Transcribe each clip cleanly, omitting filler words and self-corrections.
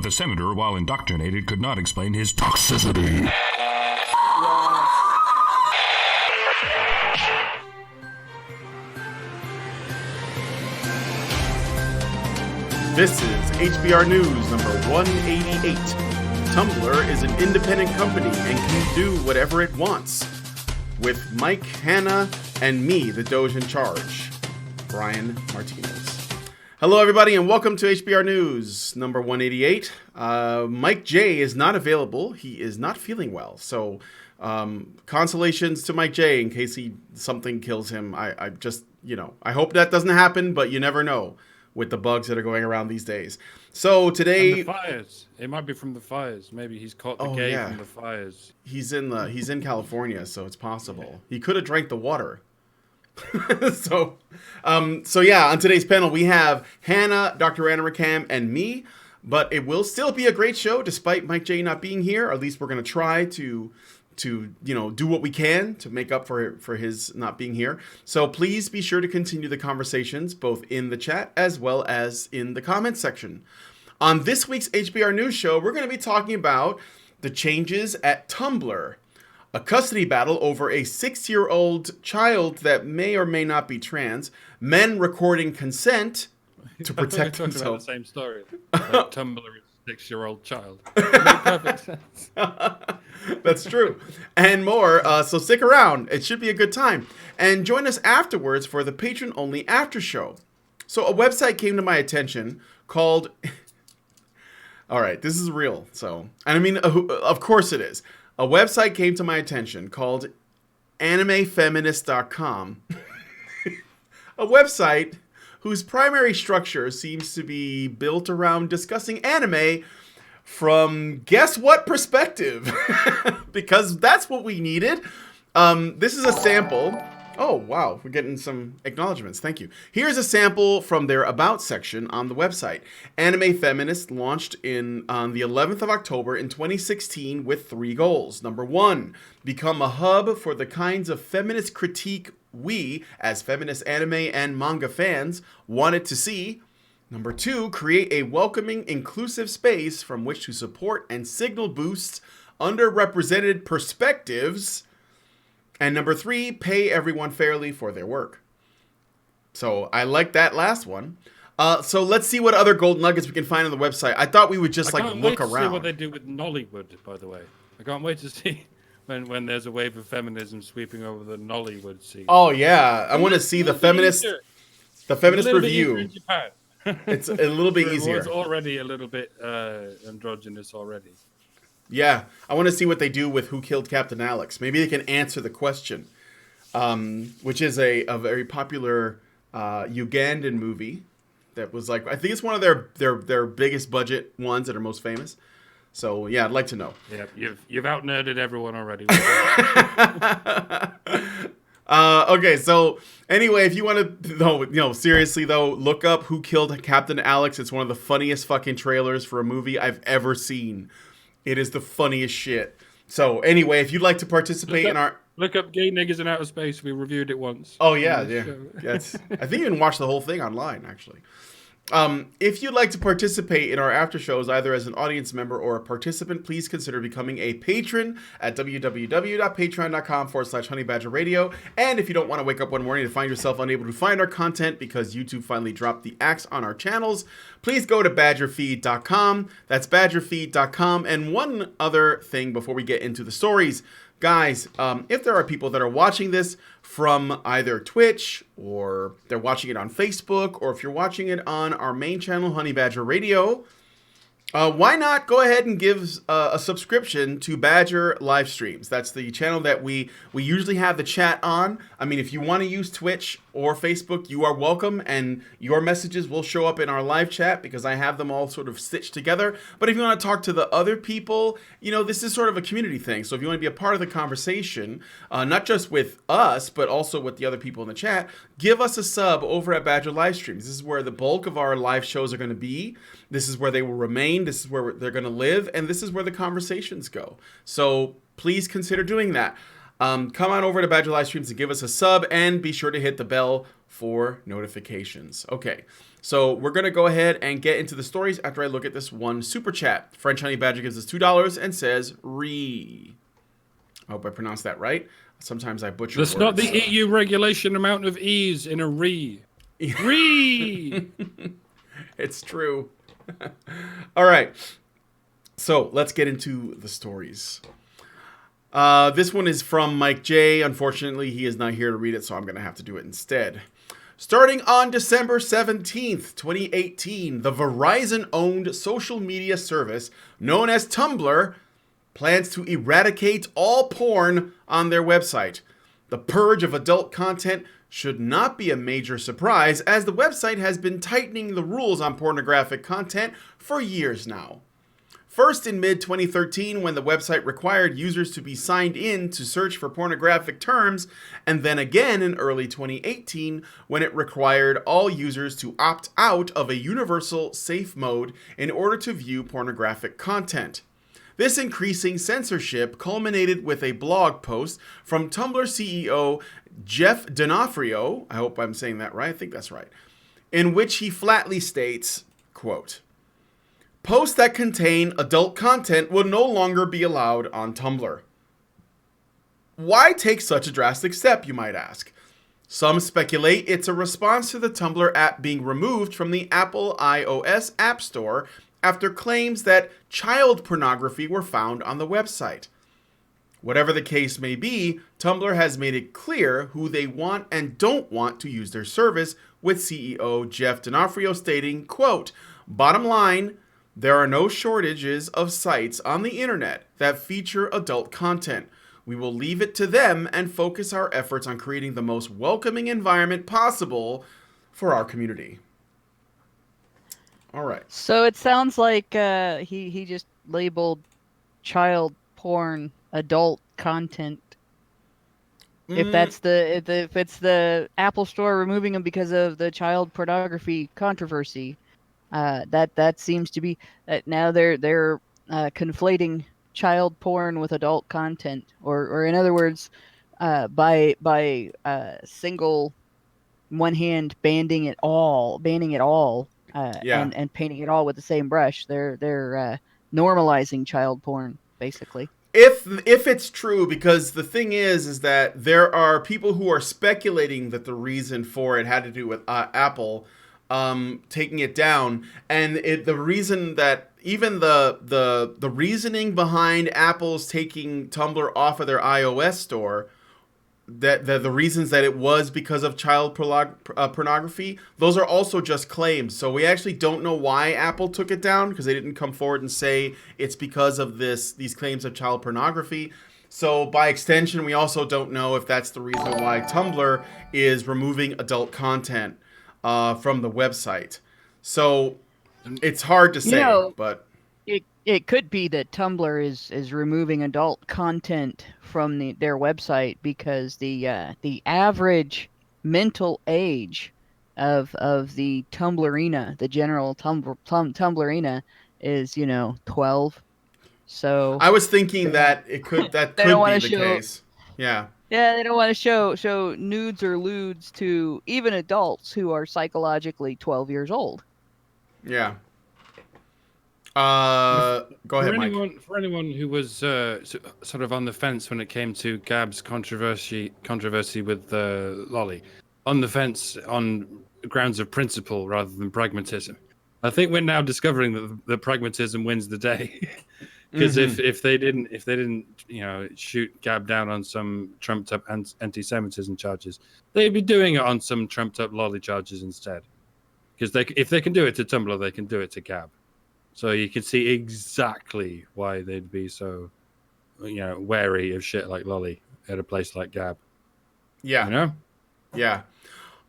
the senator, while indoctrinated, could not explain his toxicity. This is HBR News number 188. Tumblr is an independent company and can do whatever it wants. With Mike, Hannah, and me, the Doge in charge, Brian Martinez. Hello, everybody, and welcome to HBR News number 188. Mike J is not available. He is not feeling well. So, consolations to Mike J in case something kills him. I just, I hope that doesn't happen, but you never know with the bugs that are going around these days. So today, and the fires. It might be from the fires. Maybe he's caught the from the fires. He's in California, so it's possible. He could have drank the water. So on today's panel we have Hannah, Dr. Anna Rakam, and me. But it will still be a great show despite Mike J not being here. Or at least we're going to try to do what we can to make up for his not being here. So please be sure to continue the conversations both in the chat as well as in the comments section. On this week's HBR News Show, we're going to be talking about the changes at Tumblr, a custody battle over a 6-year-old child that may or may not be trans, men recording consent to protect themselves. About the same story. Like Tumblr is a 6-year-old child. It makes perfect sense. That's true. And more. So stick around. It should be a good time. And join us afterwards for the patron-only after show. So a website came to my attention called... All right, this is real. So, and I mean, of course it is. A website came to my attention called animefeminist.com. A website whose primary structure seems to be built around discussing anime from guess what perspective? Because that's what we needed. This is a sample. Oh, wow. We're getting some acknowledgments. Thank you. Here's a sample from their About section on the website. Anime Feminist launched on the 11th of October in 2016 with 3 goals. Number 1, become a hub for the kinds of feminist critique we, as feminist anime and manga fans, wanted to see. Number 2, create a welcoming, inclusive space from which to support and signal boosts underrepresented perspectives. And number 3, pay everyone fairly for their work. So I like that last one. So let's see what other gold nuggets we can find on the website. I thought we would just look around. I can't wait to see what they do with Nollywood, by the way. I can't wait to see when there's a wave of feminism sweeping over the Nollywood scene. Oh yeah, I want to see the feminist review. In Japan. It's a little bit easier. It's already a little bit androgynous already. Yeah, I want to see what they do with Who Killed Captain Alex. Maybe they can answer the question, which is a very popular Ugandan movie that was like, I think it's one of their biggest budget ones that are most famous. So yeah, I'd like to know. Yeah, you've out-nerded everyone already. Okay, so anyway, if you want to, seriously though, look up Who Killed Captain Alex. It's one of the funniest fucking trailers for a movie I've ever seen. It is the funniest shit. So anyway, if you'd like to participate in our... Look up Gay Niggas in Outer Space. We reviewed it once. Oh, yeah. I think you can watch the whole thing online, actually. If you'd like to participate in our after shows, either as an audience member or a participant, please consider becoming a patron at www.patreon.com/honeybadgerradio. And if you don't want to wake up one morning to find yourself unable to find our content because YouTube finally dropped the axe on our channels, please go to badgerfeed.com. That's badgerfeed.com. And one other thing before we get into the stories. Guys, if there are people that are watching this from either Twitch or they're watching it on Facebook, or if you're watching it on our main channel, Honey Badger Radio, why not go ahead and give a subscription to Badger live streams? That's the channel that we usually have the chat on. I mean, if you want to use Twitch or Facebook, you are welcome, and your messages will show up in our live chat because I have them all sort of stitched together. But if you want to talk to the other people, this is sort of a community thing. So if you want to be a part of the conversation, not just with us, but also with the other people in the chat, give us a sub over at Badger Live Streams. This is where the bulk of our live shows are going to be. This is where they will remain. This is where they're going to live. And this is where the conversations go. So please consider doing that. Come on over to Badger Live Streams and give us a sub. And be sure to hit the bell for notifications. Okay, so we're going to go ahead and get into the stories after I look at this one super chat. French Honey Badger gives us $2 and says, "Re." I hope I pronounced that right. Sometimes I butcher That's words. not the EU regulation amount of E's in a re. Re! It's true. All right. So let's get into the stories. This one is from Mike J. Unfortunately, he is not here to read it, so I'm going to have to do it instead. Starting on December 17th, 2018, the Verizon-owned social media service known as Tumblr plans to eradicate all porn on their website. The purge of adult content should not be a major surprise, as the website has been tightening the rules on pornographic content for years now. First in mid-2013, when the website required users to be signed in to search for pornographic terms, and then again in early 2018, when it required all users to opt out of a universal safe mode in order to view pornographic content. This increasing censorship culminated with a blog post from Tumblr CEO Jeff D'Onofrio, I hope I'm saying that right, I think that's right, in which he flatly states, quote, "Posts that contain adult content will no longer be allowed on Tumblr." Why take such a drastic step, you might ask? Some speculate it's a response to the Tumblr app being removed from the Apple iOS App Store after claims that child pornography were found on the website. Whatever the case may be, Tumblr has made it clear who they want and don't want to use their service, with CEO Jeff D'Onofrio stating, quote, "Bottom line, there are no shortages of sites on the internet that feature adult content. We will leave it to them and focus our efforts on creating the most welcoming environment possible for our community." All right. So it sounds like he just labeled child porn adult content. If that's if it's the Apple Store removing them because of the child pornography controversy, that seems to be that now they're conflating child porn with adult content, or in other words, by single one hand banning it all, and painting it all with the same brush. They're normalizing child porn, basically. If it's true, because the thing is that there are people who are speculating that the reason for it had to do with Apple taking it down, and the reason that even the reasoning behind Apple's taking Tumblr off of their iOS store, that the reasons that it was because of child pornography, those are also just claims. So we actually don't know why Apple took it down, because they didn't come forward and say it's because of these claims of child pornography. So by extension, we also don't know if that's the reason why Tumblr is removing adult content from the website. So it's hard to say, but it could be that Tumblr is removing adult content from their website because the average mental age of the Tumblrina, the general Tumblrina, is 12. So I was thinking that could be the case. Yeah. Yeah, they don't want to show nudes or lewds to even adults who are psychologically 12 years old. Yeah. Go ahead, Mike. For anyone who was sort of on the fence when it came to Gab's controversy with Lolly, on the fence on grounds of principle rather than pragmatism, I think we're now discovering that the pragmatism wins the day. Because if they didn't shoot Gab down on some trumped up anti-Semitism charges, they'd be doing it on some trumped up Lolly charges instead. Because if they can do it to Tumblr, they can do it to Gab. So you can see exactly why they'd be so, wary of shit like Lolly at a place like Gab. Yeah. Yeah.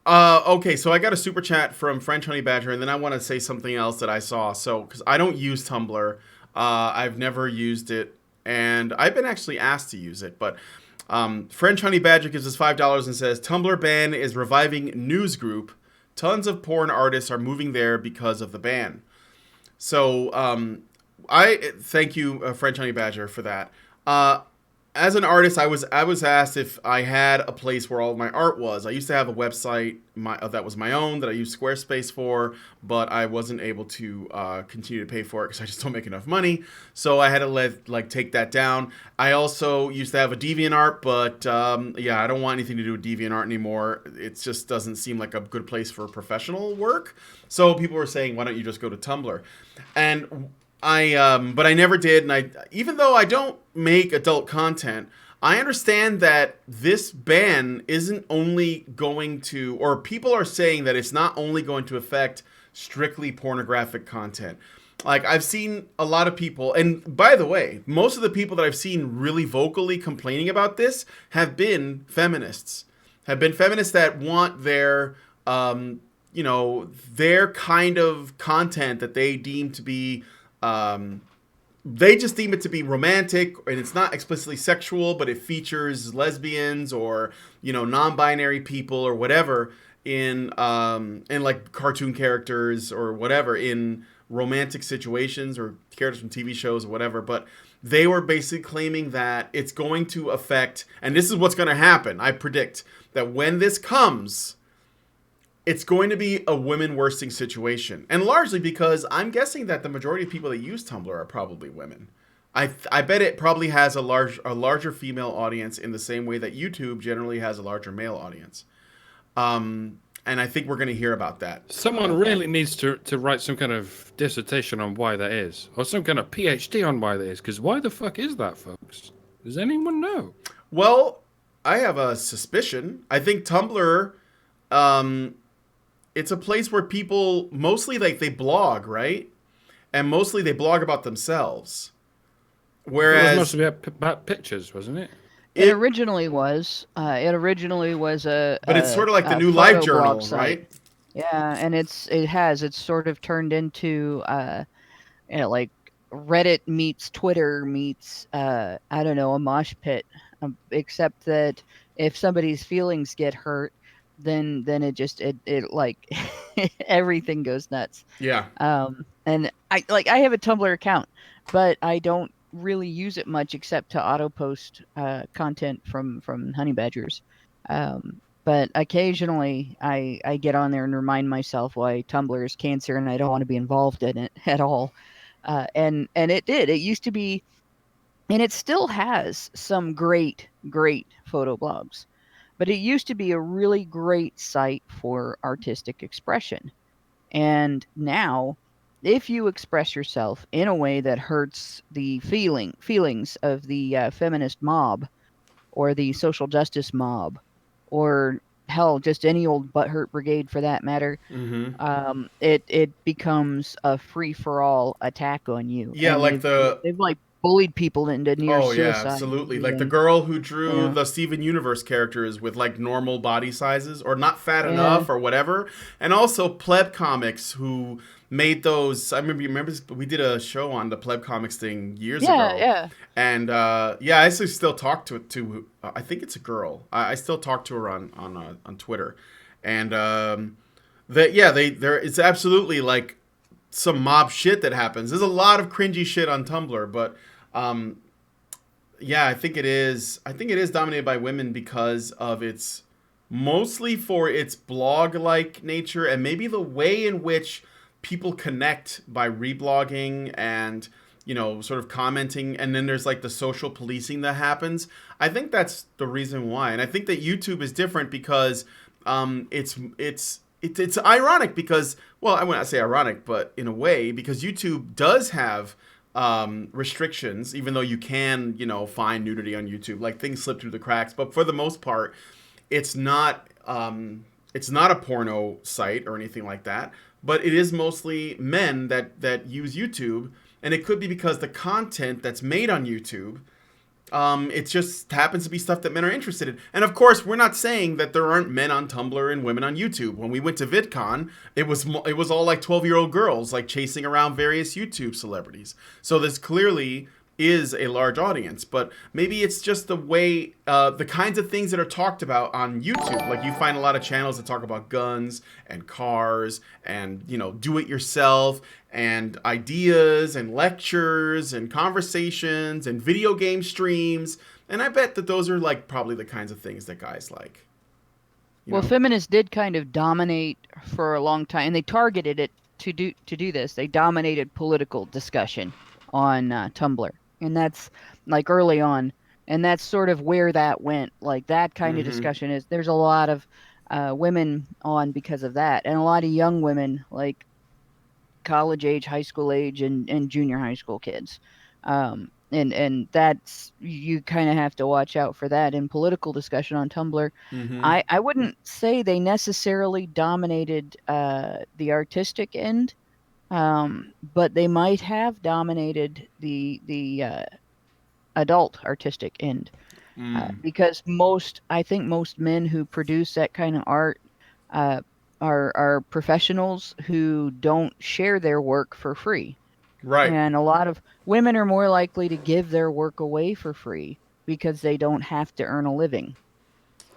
Okay, so I got a super chat from French Honey Badger, and then I want to say something else that I saw. So, because I don't use Tumblr, I've never used it, and I've been actually asked to use it. But French Honey Badger gives us $5 and says, "Tumblr ban is reviving news group. Tons of porn artists are moving there because of the ban." So I thank you, French Honey Badger, for that. as an artist, I was asked if I had a place where all of my art was. I used to have a website that was my own that I used Squarespace for, but I wasn't able to continue to pay for it because I just don't make enough money. So I had to take that down. I also used to have a DeviantArt, but I don't want anything to do with DeviantArt anymore. It just doesn't seem like a good place for professional work. So people were saying, why don't you just go to Tumblr? And but I never did, and even though I don't make adult content, I understand that this ban isn't only going to, or people are saying that it's not only going to affect strictly pornographic content. Like, I've seen a lot of people, and by the way, most of the people that I've seen really vocally complaining about this have been feminists, that want their, their kind of content that they deem to be, they just deem it to be romantic, and it's not explicitly sexual, but it features lesbians or, non-binary people or whatever in like cartoon characters or whatever in romantic situations or characters from TV shows or whatever. But they were basically claiming that it's going to affect, and this is what's going to happen. I predict that when this comes, it's going to be a women worsting situation. And largely because I'm guessing that the majority of people that use Tumblr are probably women. I bet it probably has a larger female audience in the same way that YouTube generally has a larger male audience. And I think we're going to hear about that. Someone really needs to write some kind of dissertation on why that is. Or some kind of PhD on why that is. Because why the fuck is that, folks? Does anyone know? Well, I have a suspicion. I think Tumblr... it's a place where people mostly they blog, right? And mostly they blog about themselves. Whereas it was mostly about pictures, wasn't it? It originally was. It originally was a. But it's sort of like the new Live Journal, right? Yeah, and it's sort of turned into like Reddit meets Twitter meets I don't know, a mosh pit, except that if somebody's feelings get hurt, then it like everything goes nuts. Yeah. And I have a Tumblr account, but I don't really use it much except to auto post content from honey badgers. But occasionally I get on there and remind myself why Tumblr is cancer and I don't want to be involved in it at all. And it used to be, and it still has some great photo blogs. But it used to be a really great site for artistic expression. And now, if you express yourself in a way that hurts the feelings of the feminist mob or the social justice mob or hell, just any old butthurt brigade for that matter, it becomes a free-for-all attack on you. Yeah, and they've bullied people into near suicide. Yeah, absolutely. Like the girl who drew the Steven Universe characters with like normal body sizes or not fat enough or whatever. And also Pleb Comics who made those. I remember we did a show on the Pleb Comics thing years ago. Yeah. And I actually still talk to I think it's a girl. I still talk to her on Twitter. And it's absolutely like some mob shit that happens. There's a lot of cringy shit on Tumblr, but I think it is dominated by women because of its mostly for its blog-like nature and maybe the way in which people connect by reblogging and sort of commenting, and then there's like the social policing that happens. I think that's the reason why, and I think that YouTube is different because it's ironic because, well, I would not say ironic, but in a way, because YouTube does have restrictions, even though you can, find nudity on YouTube, like things slip through the cracks. But for the most part, it's not a porno site or anything like that. But it is mostly men that use YouTube, and it could be because the content that's made on YouTube, it just happens to be stuff that men are interested in. And of course, we're not saying that there aren't men on Tumblr and women on YouTube. When we went to VidCon, it was all like 12-year-old girls like chasing around various YouTube celebrities. So this clearly is a large audience, but maybe it's just the way, the kinds of things that are talked about on YouTube. Like you find a lot of channels that talk about guns and cars and, do it yourself and ideas and lectures and conversations and video game streams And I bet that those are like probably the kinds of things that guys like. Well, feminists did kind of dominate for a long time, and they targeted it to do this. They dominated political discussion on Tumblr, and that's like early on, and that's sort of where that went. Like that kind of discussion is there's a lot of women on because of that, and a lot of young women, like college age, high school age, and junior high school kids. And that's you kind of have to watch out for that in political discussion on Tumblr. I wouldn't say they necessarily dominated the artistic end, but they might have dominated the adult artistic end because I think most men who produce that kind of art are professionals who don't share their work for free. Right. And a lot of women are more likely to give their work away for free because they don't have to earn a living.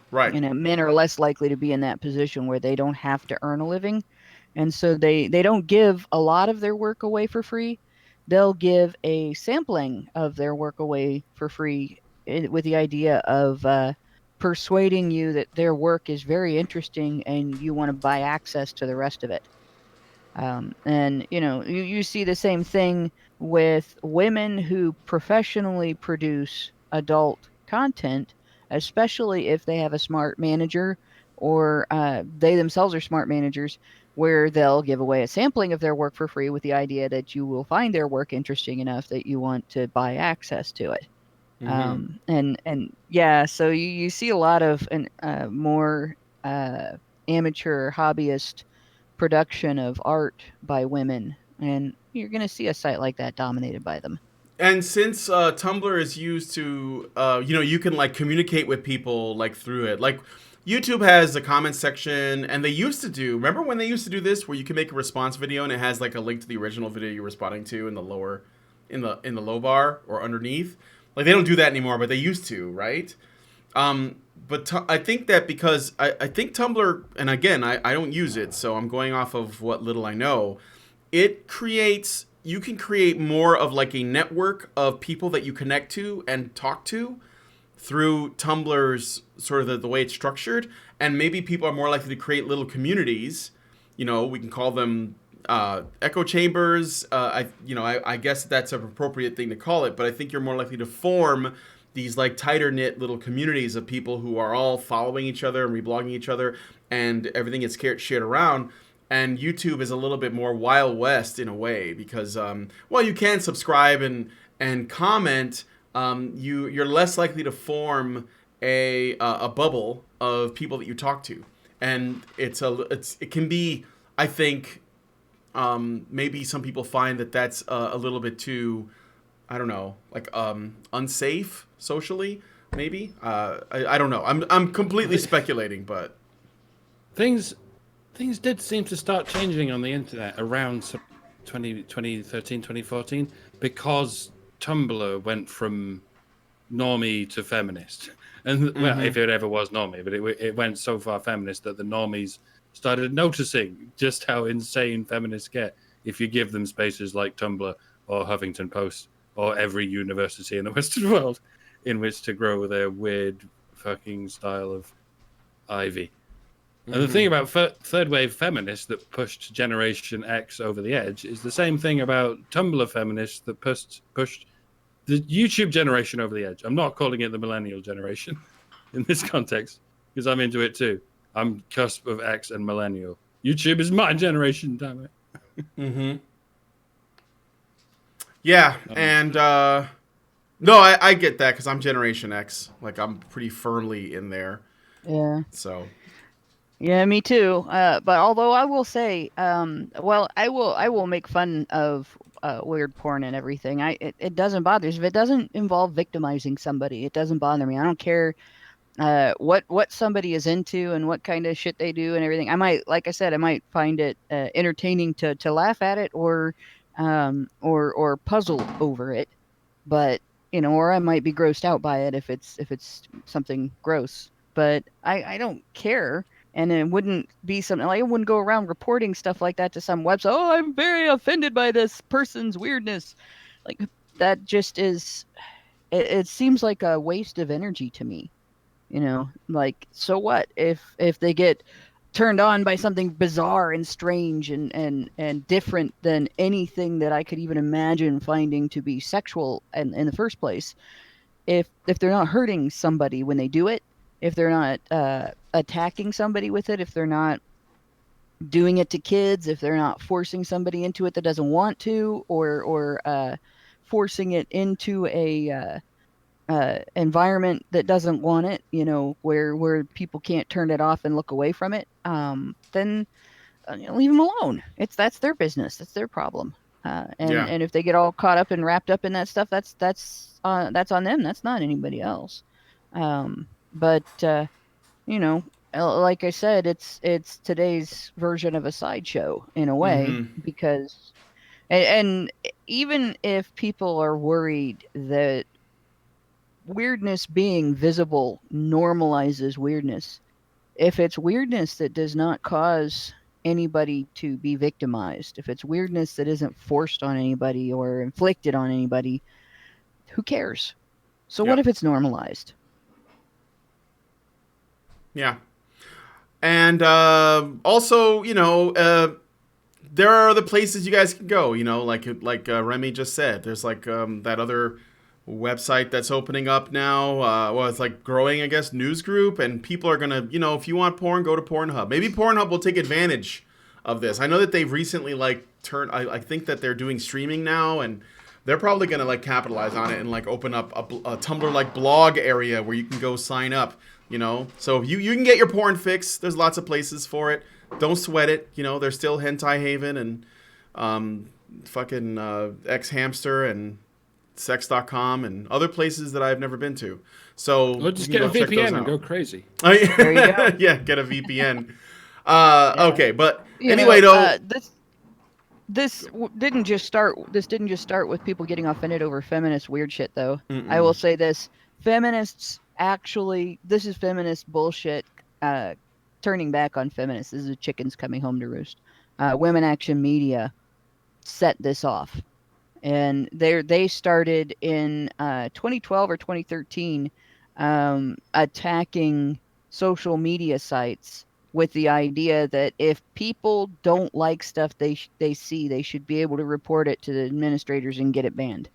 Right. Men are less likely to be in that position where they don't have to earn a living. And so they don't give a lot of their work away for free. They'll give a sampling of their work away for free with the idea of persuading you that their work is very interesting and you want to buy access to the rest of it. And you see the same thing with women who professionally produce adult content, especially if they have a smart manager or they themselves are smart managers, where they'll give away a sampling of their work for free with the idea that you will find their work interesting enough that you want to buy access to it. And yeah, so you see a lot of more amateur hobbyist production of art by women, and you're going to see a site like that dominated by them. And since Tumblr is used to, you can like communicate with people like through it. Like YouTube has a comment section, and they used to do. Remember when they used to do this, where you can make a response video and it has like a link to the original video you're responding to in the lower, in the low bar or underneath. Like they don't do that anymore, but they used to, right? But I think that because I think Tumblr, and again, I don't use it, so I'm going off of what little I know. You can create more of like a network of people that you connect to and talk to through Tumblr's sort of the way it's structured. And maybe people are more likely to create little communities. We can call them echo chambers. I guess that's an appropriate thing to call it, but I think you're more likely to form these like tighter knit little communities of people who are all following each other and reblogging each other, and everything gets shared around. And YouTube is a little bit more Wild West in a way because, you can subscribe and comment. You're less likely to form a bubble of people that you talk to, and it can be, I think, maybe some people find that that's a little bit too, I don't know, like unsafe socially, maybe. I don't know. I'm completely speculating, but things did seem to start changing on the internet around 2013, 2014, because Tumblr went from normie to feminist. And well, if it ever was normie, but it went so far feminist that the normies started noticing just how insane feminists get if you give them spaces like Tumblr or Huffington Post or every university in the Western world in which to grow their weird fucking style of ivy. And the thing about third wave feminists that pushed Generation X over the edge is the same thing about Tumblr feminists that pushed the YouTube generation over the edge. I'm not calling it the millennial generation in this context because I'm into it too. I'm cusp of X and millennial. YouTube is my generation, damn it. Yeah, and no, I get that because I'm Generation X. Like I'm pretty firmly in there. Yeah. So. Yeah, me too. But although I will say, I will make fun of weird porn and everything. It doesn't bother me if it doesn't involve victimizing somebody. It doesn't bother me. I don't care what somebody is into and what kind of shit they do and everything. Like I said, I might find it entertaining to laugh at it or puzzle over it, but or I might be grossed out by it if it's something gross. But I don't care. And it wouldn't be something like I wouldn't go around reporting stuff like that to some website. Oh, I'm very offended by this person's weirdness. Like that just is. it seems like a waste of energy to me. Like, so what if they get turned on by something bizarre and strange and different than anything that I could even imagine finding to be sexual in the first place? If they're not hurting somebody when they do it, if they're not attacking somebody with it, if they're not doing it to kids, if they're not forcing somebody into it that doesn't want to, or forcing it into a environment that doesn't want it, where people can't turn it off and look away from it, then leave them alone. That's their business. That's their problem. And if they get all caught up and wrapped up in that stuff, that's on them. That's not anybody else. But like I said, it's today's version of a sideshow in a way, because and even if people are worried that weirdness being visible normalizes weirdness, if it's weirdness that does not cause anybody to be victimized, if it's weirdness that isn't forced on anybody or inflicted on anybody, who cares? So what if it's normalized? Yeah. And also, there are other places you guys can go, like Remy just said. There's like that other website that's opening up now. Well, it's like growing, I guess, news group, and people are gonna, if you want porn, go to Pornhub. Maybe Pornhub will take advantage of this. I know that they've recently turned. I think that they're doing streaming now, and they're probably gonna capitalize on it and open up a Tumblr blog area where you can go sign up. So you can get your porn fix. There's lots of places for it. Don't sweat it. There's still Hentai Haven and fucking X Hamster and Sex.com and other places that I've never been to. So just get a VPN and go crazy. There you go. Yeah, get a VPN. Okay, but anyway, though, this didn't just start with people getting offended over feminist weird shit, though. I will say this: feminists actually, this is feminist bullshit. Turning back on feminists. This is chickens coming home to roost. Women Action Media set this off. And they started in 2012 or 2013 attacking social media sites with the idea that if people don't like stuff they see, they should be able to report it to the administrators and get it banned.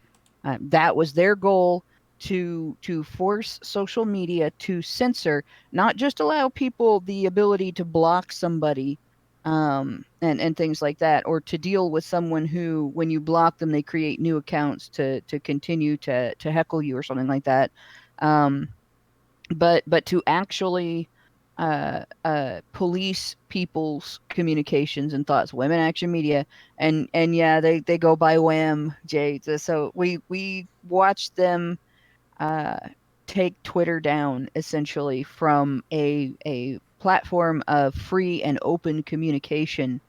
That was their goal, to force social media to censor, not just allow people the ability to block somebody and things like that, or to deal with someone who, when you block them, they create new accounts to continue to heckle you or something like that. But to actually police people's communications and thoughts. Women Action Media, and yeah, they go by Wham, Jay. So we watched them take Twitter down, essentially, from a platform of free and open communication.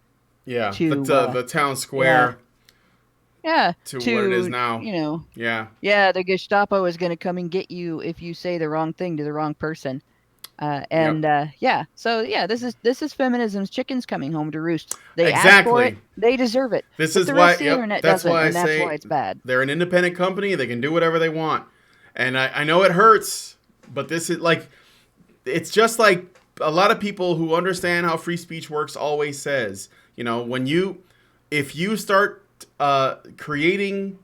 Yeah, to the town square. Yeah. To what it is now. Yeah, the Gestapo is going to come and get you if you say the wrong thing to the wrong person. So this is feminism's chickens coming home to roost. They ask for it, they deserve it. This but is the why. rest of the internet doesn't, and that's why it's bad. They're an independent company. They can do whatever they want, and I know it hurts, but this is it's just like a lot of people who understand how free speech works always says, if you start creating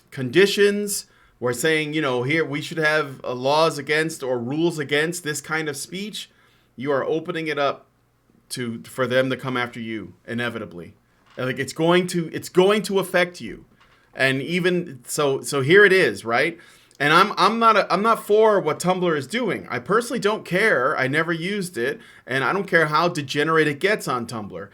conditions, we're saying, here we should have laws against or rules against this kind of speech, you are opening it up for them to come after you inevitably. It's going to affect you. And even so here it is, right? And I'm not for what Tumblr is doing. I personally don't care. I never used it, and I don't care how degenerate it gets on Tumblr.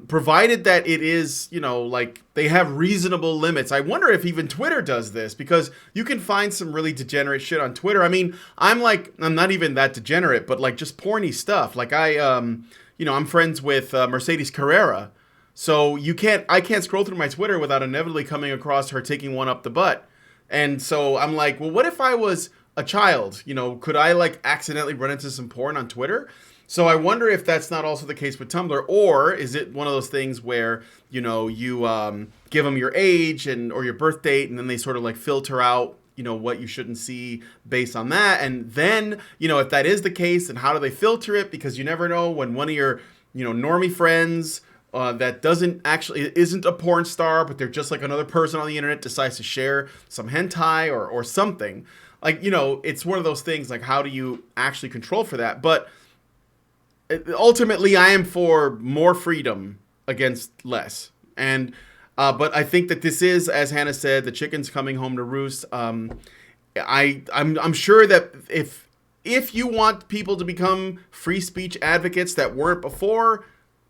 Provided that it is, they have reasonable limits. I wonder if even Twitter does this, because you can find some really degenerate shit on Twitter. I mean, I'm not even that degenerate, but just porny stuff. I'm friends with Mercedes Carrera, so I can't scroll through my Twitter without inevitably coming across her taking one up the butt. And so I'm like, well, what if I was a child? Could I accidentally run into some porn on Twitter? So I wonder if that's not also the case with Tumblr, or is it one of those things where, you give them your age or your birth date, and then they sort of filter out, what you shouldn't see based on that. And then, if that is the case, then how do they filter it? Because you never know when one of your, normie friends that isn't a porn star, but they're just like another person on the internet, decides to share some hentai or something. Like, it's one of those things, like, how do you actually control for that? But ultimately, I am for more freedom against less. And but I think that this is, as Hannah said, the chicken's coming home to roost. I'm sure that if you want people to become free speech advocates that weren't before,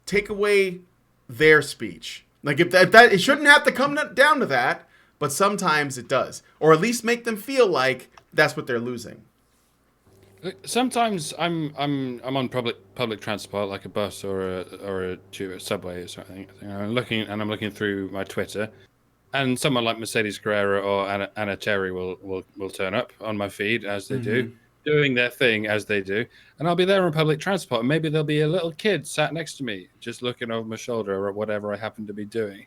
take away their speech. Like, if that it shouldn't have to come down to that, but sometimes it does, or at least make them feel like that's what they're losing. Sometimes I'm on public transport, like a bus or a subway or something. I'm looking through my Twitter, and someone like Mercedes Carrera or Anna Cherry will turn up on my feed, as they do, doing their thing as they do, and I'll be there on public transport, and maybe there'll be a little kid sat next to me, just looking over my shoulder or whatever I happen to be doing.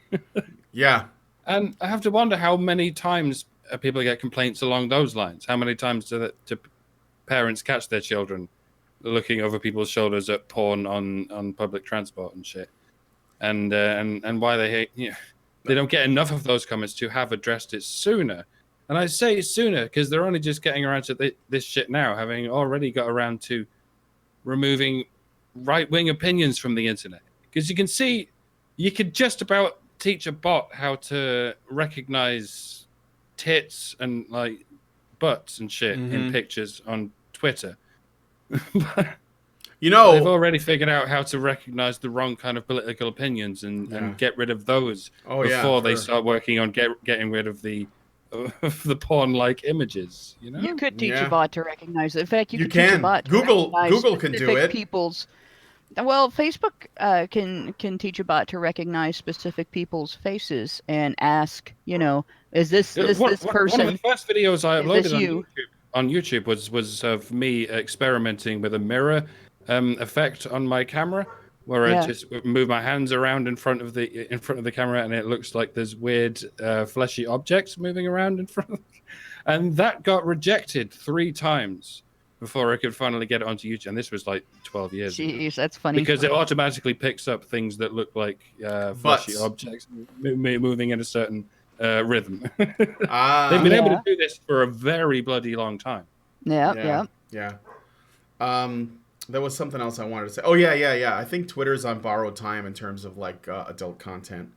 Yeah. And I have to wonder how many times people get complaints along those lines. How many times do parents catch their children looking over people's shoulders at porn on public transport and shit, and why they hate, they don't get enough of those comments to have addressed it sooner. And I say sooner because they're only just getting around to this shit now, having already got around to removing right-wing opinions from the internet. Because you can see, you could just about teach a bot how to recognize tits and like butts and shit in pictures on Twitter. They've already figured out how to recognize the wrong kind of political opinions and get rid of those before they start working on getting rid of the porn-like images. You could teach a bot to recognize it. In fact, you could can. teach a bot to Google can do it. Well, Facebook can teach a bot to recognize specific people's faces and ask, is this person? One of the first videos I uploaded on YouTube was of me experimenting with a mirror effect on my camera, where I just move my hands around in front of the camera, and it looks like there's weird fleshy objects moving around in front. And that got rejected 3 times before I could finally get it onto YouTube. And this was like 12 years ago. Jeez, that's funny. Because it automatically picks up things that look like fleshy objects moving in a certain rhythm. They've been able to do this for a very bloody long time. Yeah. There was something else I wanted to say. Oh, yeah. I think Twitter's on borrowed time in terms of like adult content.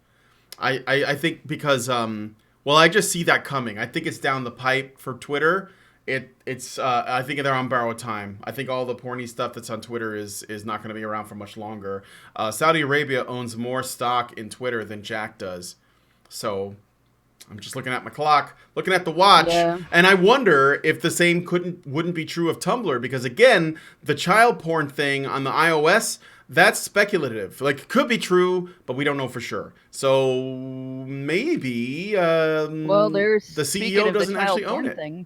I think because, I just see that coming. I think it's down the pipe for Twitter. It's I think they're on borrowed time. I think all the porny stuff that's on Twitter is not going to be around for much longer. Saudi Arabia owns more stock in Twitter than Jack does. So I'm just looking at my clock, looking at the watch, and I wonder if the same wouldn't be true of Tumblr, because again, the child porn thing on the iOS, that's speculative. Like, it could be true, but we don't know for sure. So maybe the CEO doesn't actually own it. Thing.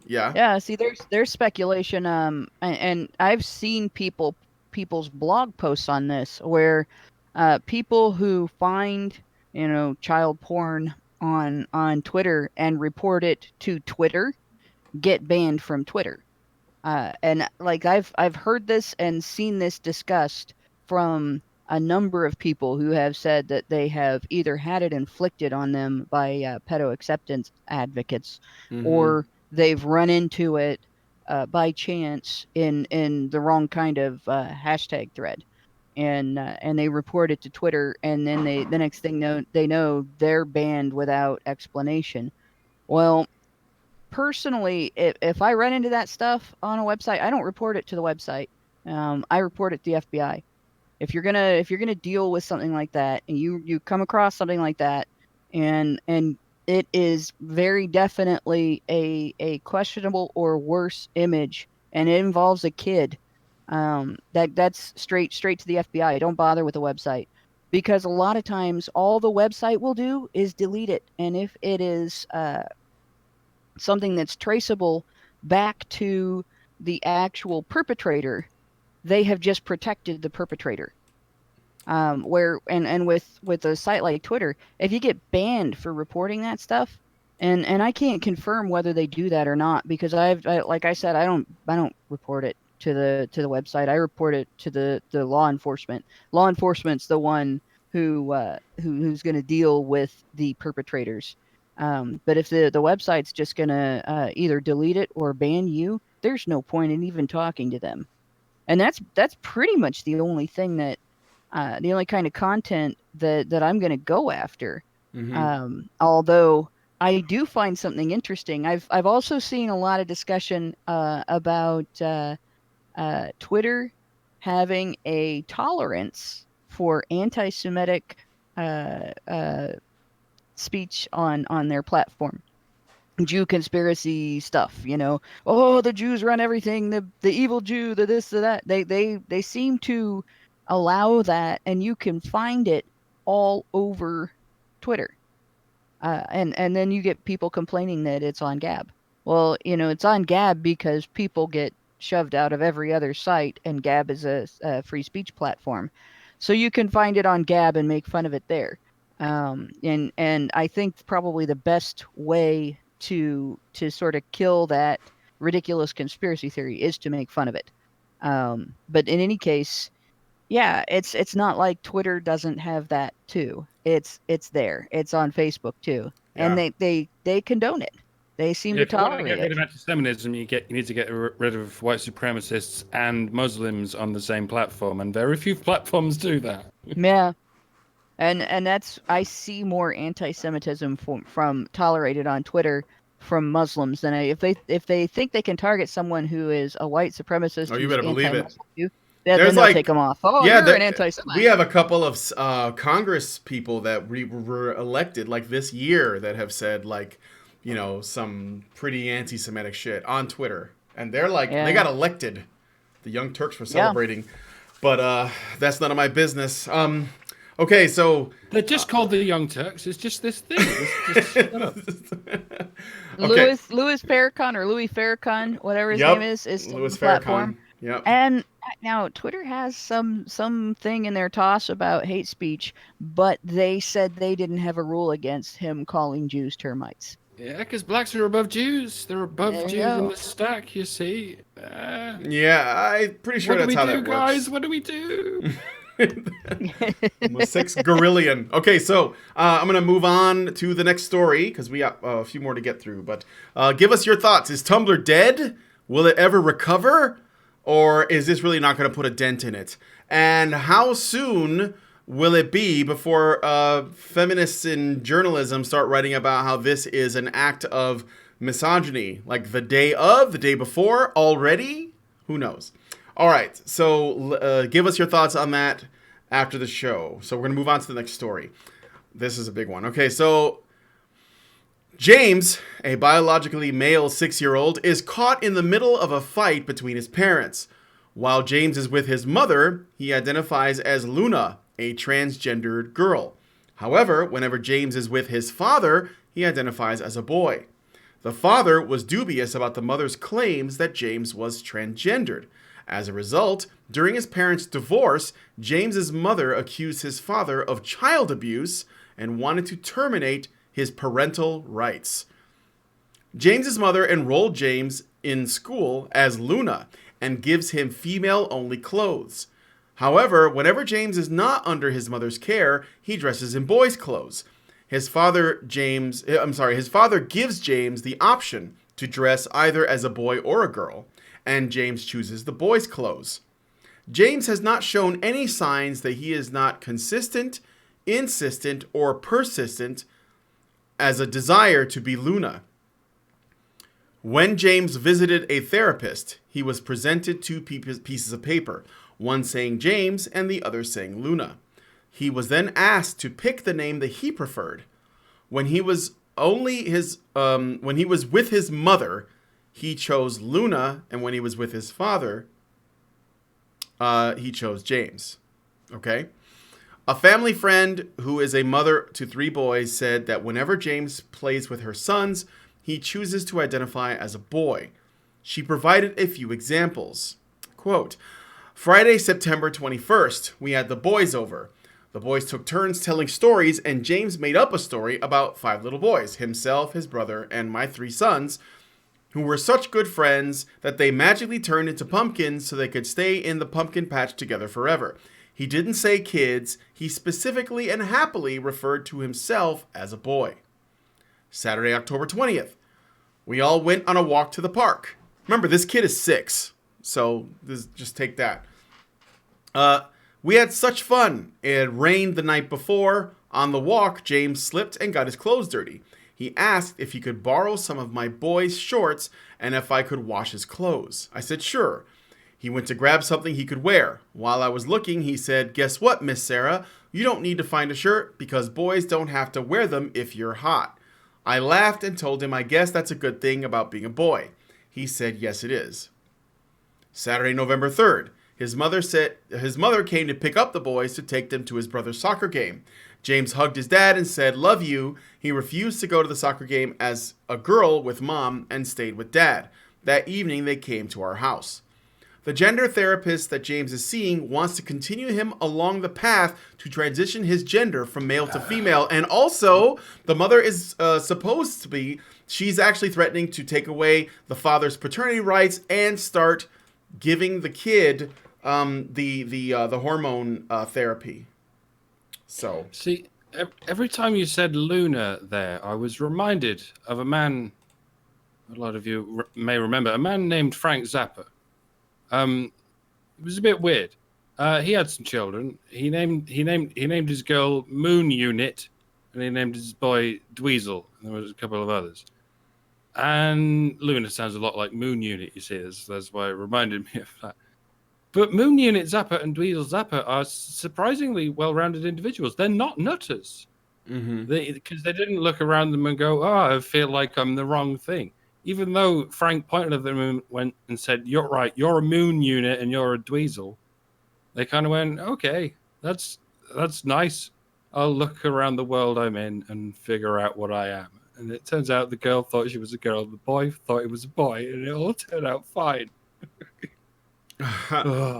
Yeah. See, there's speculation. And I've seen people's blog posts on this where people who find child porn on Twitter and report it to Twitter get banned from Twitter. And like I've heard this and seen this discussed from a number of people who have said that they have either had it inflicted on them by pedo acceptance advocates, or they've run into it by chance in the wrong kind of hashtag thread. And they report it to Twitter, and then the next thing they know they're banned without explanation. Well, personally, if I run into that stuff on a website, I don't report it to the website. I report it to the FBI. If you're gonna deal with something like that, and you come across something like that, and it is very definitely a questionable or worse image, and it involves a kid, that's straight to the FBI. Don't bother with the website, because a lot of times all the website will do is delete it. And if it is something that's traceable back to the actual perpetrator, they have just protected the perpetrator. With a site like Twitter, if you get banned for reporting that stuff, And I can't confirm whether they do that or not because like I said, I don't report it to the website. I report it to the law enforcement. Law enforcement's the one who's going to deal with the perpetrators. But if the website's just going to either delete it or ban you, there's no point in even talking to them. And that's pretty much the only thing that the only kind of content that I'm going to go after. Although I do find something interesting. I've also seen a lot of discussion about Twitter having a tolerance for anti-Semitic speech on their platform. Jew conspiracy stuff, Oh, the Jews run everything. The evil Jew, the this, the that. They seem to allow that, and you can find it all over Twitter. And then you get people complaining that it's on Gab. Well, it's on Gab because people get shoved out of every other site, and Gab is a free speech platform. So you can find it on Gab and make fun of it there. And I think probably the best way to sort of kill that ridiculous conspiracy theory is to make fun of it. But in any case, yeah, it's not like Twitter doesn't have that too. It's there. It's on Facebook too, and Yeah. they condone it. They seem to If you want to tolerate get rid it. of anti-Semitism, you need to get rid of white supremacists and Muslims on the same platform, and very few platforms do that. Yeah, and that's I see more anti-Semitism from tolerated on Twitter from Muslims than if they think they can target someone who is a white supremacist Oh, you who's better believe it. anti-Muslim too, There's then they'll like, take them off. Oh, yeah, you're an anti-Semite. we have a couple of Congress people that were elected like this year that have said like, some pretty anti-Semitic shit on Twitter, and they're like, they got elected. The Young Turks were celebrating, but that's none of my business. Okay, so They're just called the Young Turks. It's just this thing. Just shut up. Okay. Louis Farrakhan or Louis Farrakhan, whatever his Yep. name is still Louis the platform. Farrakhan. Yep. And now Twitter has some thing in their toss about hate speech, but they said they didn't have a rule against him calling Jews termites. Yeah, because blacks are above Jews. They're above There you Jews in go. the stack, you see. Yeah, I'm pretty sure What do that's we how do, that guys? works. What do we do? I'm a 6 gorillion. Okay, so I'm going to move on to the next story because we got a few more to get through. But give us your thoughts. Is Tumblr dead? Will it ever recover? Or is this really not going to put a dent in it? And how soon will it be before feminists in journalism start writing about how this is an act of misogyny? Like the day before, already? Who knows? All right, so give us your thoughts on that after the show. So we're going to move on to the next story. This is a big one. Okay, so James, a biologically male 6-year-old, is caught in the middle of a fight between his parents. While James is with his mother, he identifies as Luna, a transgendered girl. However, whenever James is with his father, he identifies as a boy. The father was dubious about the mother's claims that James was transgendered. As a result, during his parents' divorce, James's mother accused his father of child abuse and wanted to terminate his parental rights. James's mother enrolled James in school as Luna and gives him female-only clothes. However, whenever James is not under his mother's care, he dresses in boys' clothes. His father gives James the option to dress either as a boy or a girl, and James chooses the boys' clothes. James has not shown any signs that he is not consistent, insistent, or persistent as a desire to be Luna. When James visited a therapist, he was presented 2 pieces of paper, one saying James and the other saying Luna. He was then asked to pick the name that he preferred. When he was with his mother, he chose Luna, and when he was with his father, he chose James. Okay? A family friend who is a mother to 3 boys said that whenever James plays with her sons, he chooses to identify as a boy. She provided a few examples. Quote, Friday, September 21st, we had the boys over. The boys took turns telling stories, and James made up a story about 5 little boys, himself, his brother, and my 3 sons, who were such good friends that they magically turned into pumpkins so they could stay in the pumpkin patch together forever. He didn't say kids, he specifically and happily referred to himself as a boy. Saturday, October 20th. We all went on a walk to the park. Remember, this kid is 6, so just take that. We had such fun. It had rained the night before. On the walk, James slipped and got his clothes dirty. He asked if he could borrow some of my boy's shorts and if I could wash his clothes. I said sure. He went to grab something he could wear. While I was looking, he said, "Guess what, Miss Sarah? You don't need to find a shirt because boys don't have to wear them if you're hot." I laughed and told him I guess that's a good thing about being a boy. He said yes it is. Saturday, November 3rd. His mother came to pick up the boys to take them to his brother's soccer game. James hugged his dad and said, "Love you." He refused to go to the soccer game as a girl with mom and stayed with dad. That evening, they came to our house. The gender therapist that James is seeing wants to continue him along the path to transition his gender from male to female. And also, the mother is supposed to be, she's actually threatening to take away the father's paternity rights and start giving the kid the hormone therapy. So see, every time you said Luna there, I was reminded of a man. A lot of you may remember a man named Frank Zappa. It was a bit weird. He had some children. He named his girl Moon Unit, and he named his boy Dweezil. And there was a couple of others. And Luna sounds a lot like Moon Unit. You see, that's why it reminded me of that. But Moon Unit Zappa and Dweezil Zappa are surprisingly well-rounded individuals. They're not nutters. Mm-hmm. Because they didn't look around them and go, "Oh, I feel like I'm the wrong thing." Even though Frank pointed at them and went and said, "You're right, you're a Moon Unit and you're a Dweezil," they kind of went, "Okay, that's nice. I'll look around the world I'm in and figure out what I am." And it turns out the girl thought she was a girl, the boy thought he was a boy, and it all turned out fine.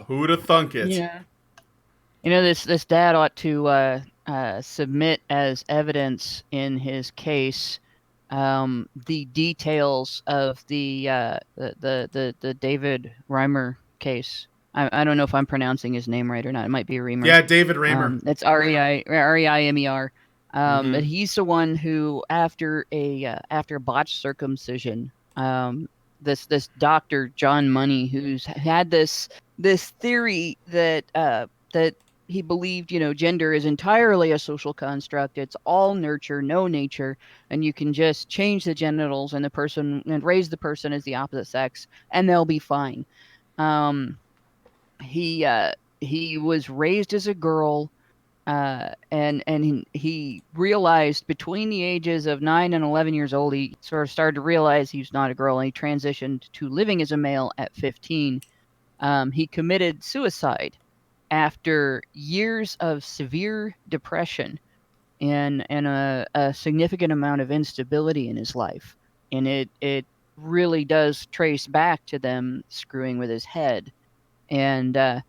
Who'd have thunk it? Yeah. You know, this dad ought to submit as evidence in his case the details of the David Reimer case. I don't know if I'm pronouncing his name right or not. It might be Reimer. Yeah, David Reimer. It's Reimer. Mhm. He's the one who, after a botched circumcision, this doctor John Money, who's had this theory that he believed, gender is entirely a social construct. It's all nurture, no nature, and you can just change the genitals and raise the person as the opposite sex, and they'll be fine. He was raised as a girl. And he realized between the ages of 9 and 11 years old, he sort of started to realize he's not a girl, and he transitioned to living as a male at 15. He committed suicide after years of severe depression and a significant amount of instability in his life. And it really does trace back to them screwing with his head and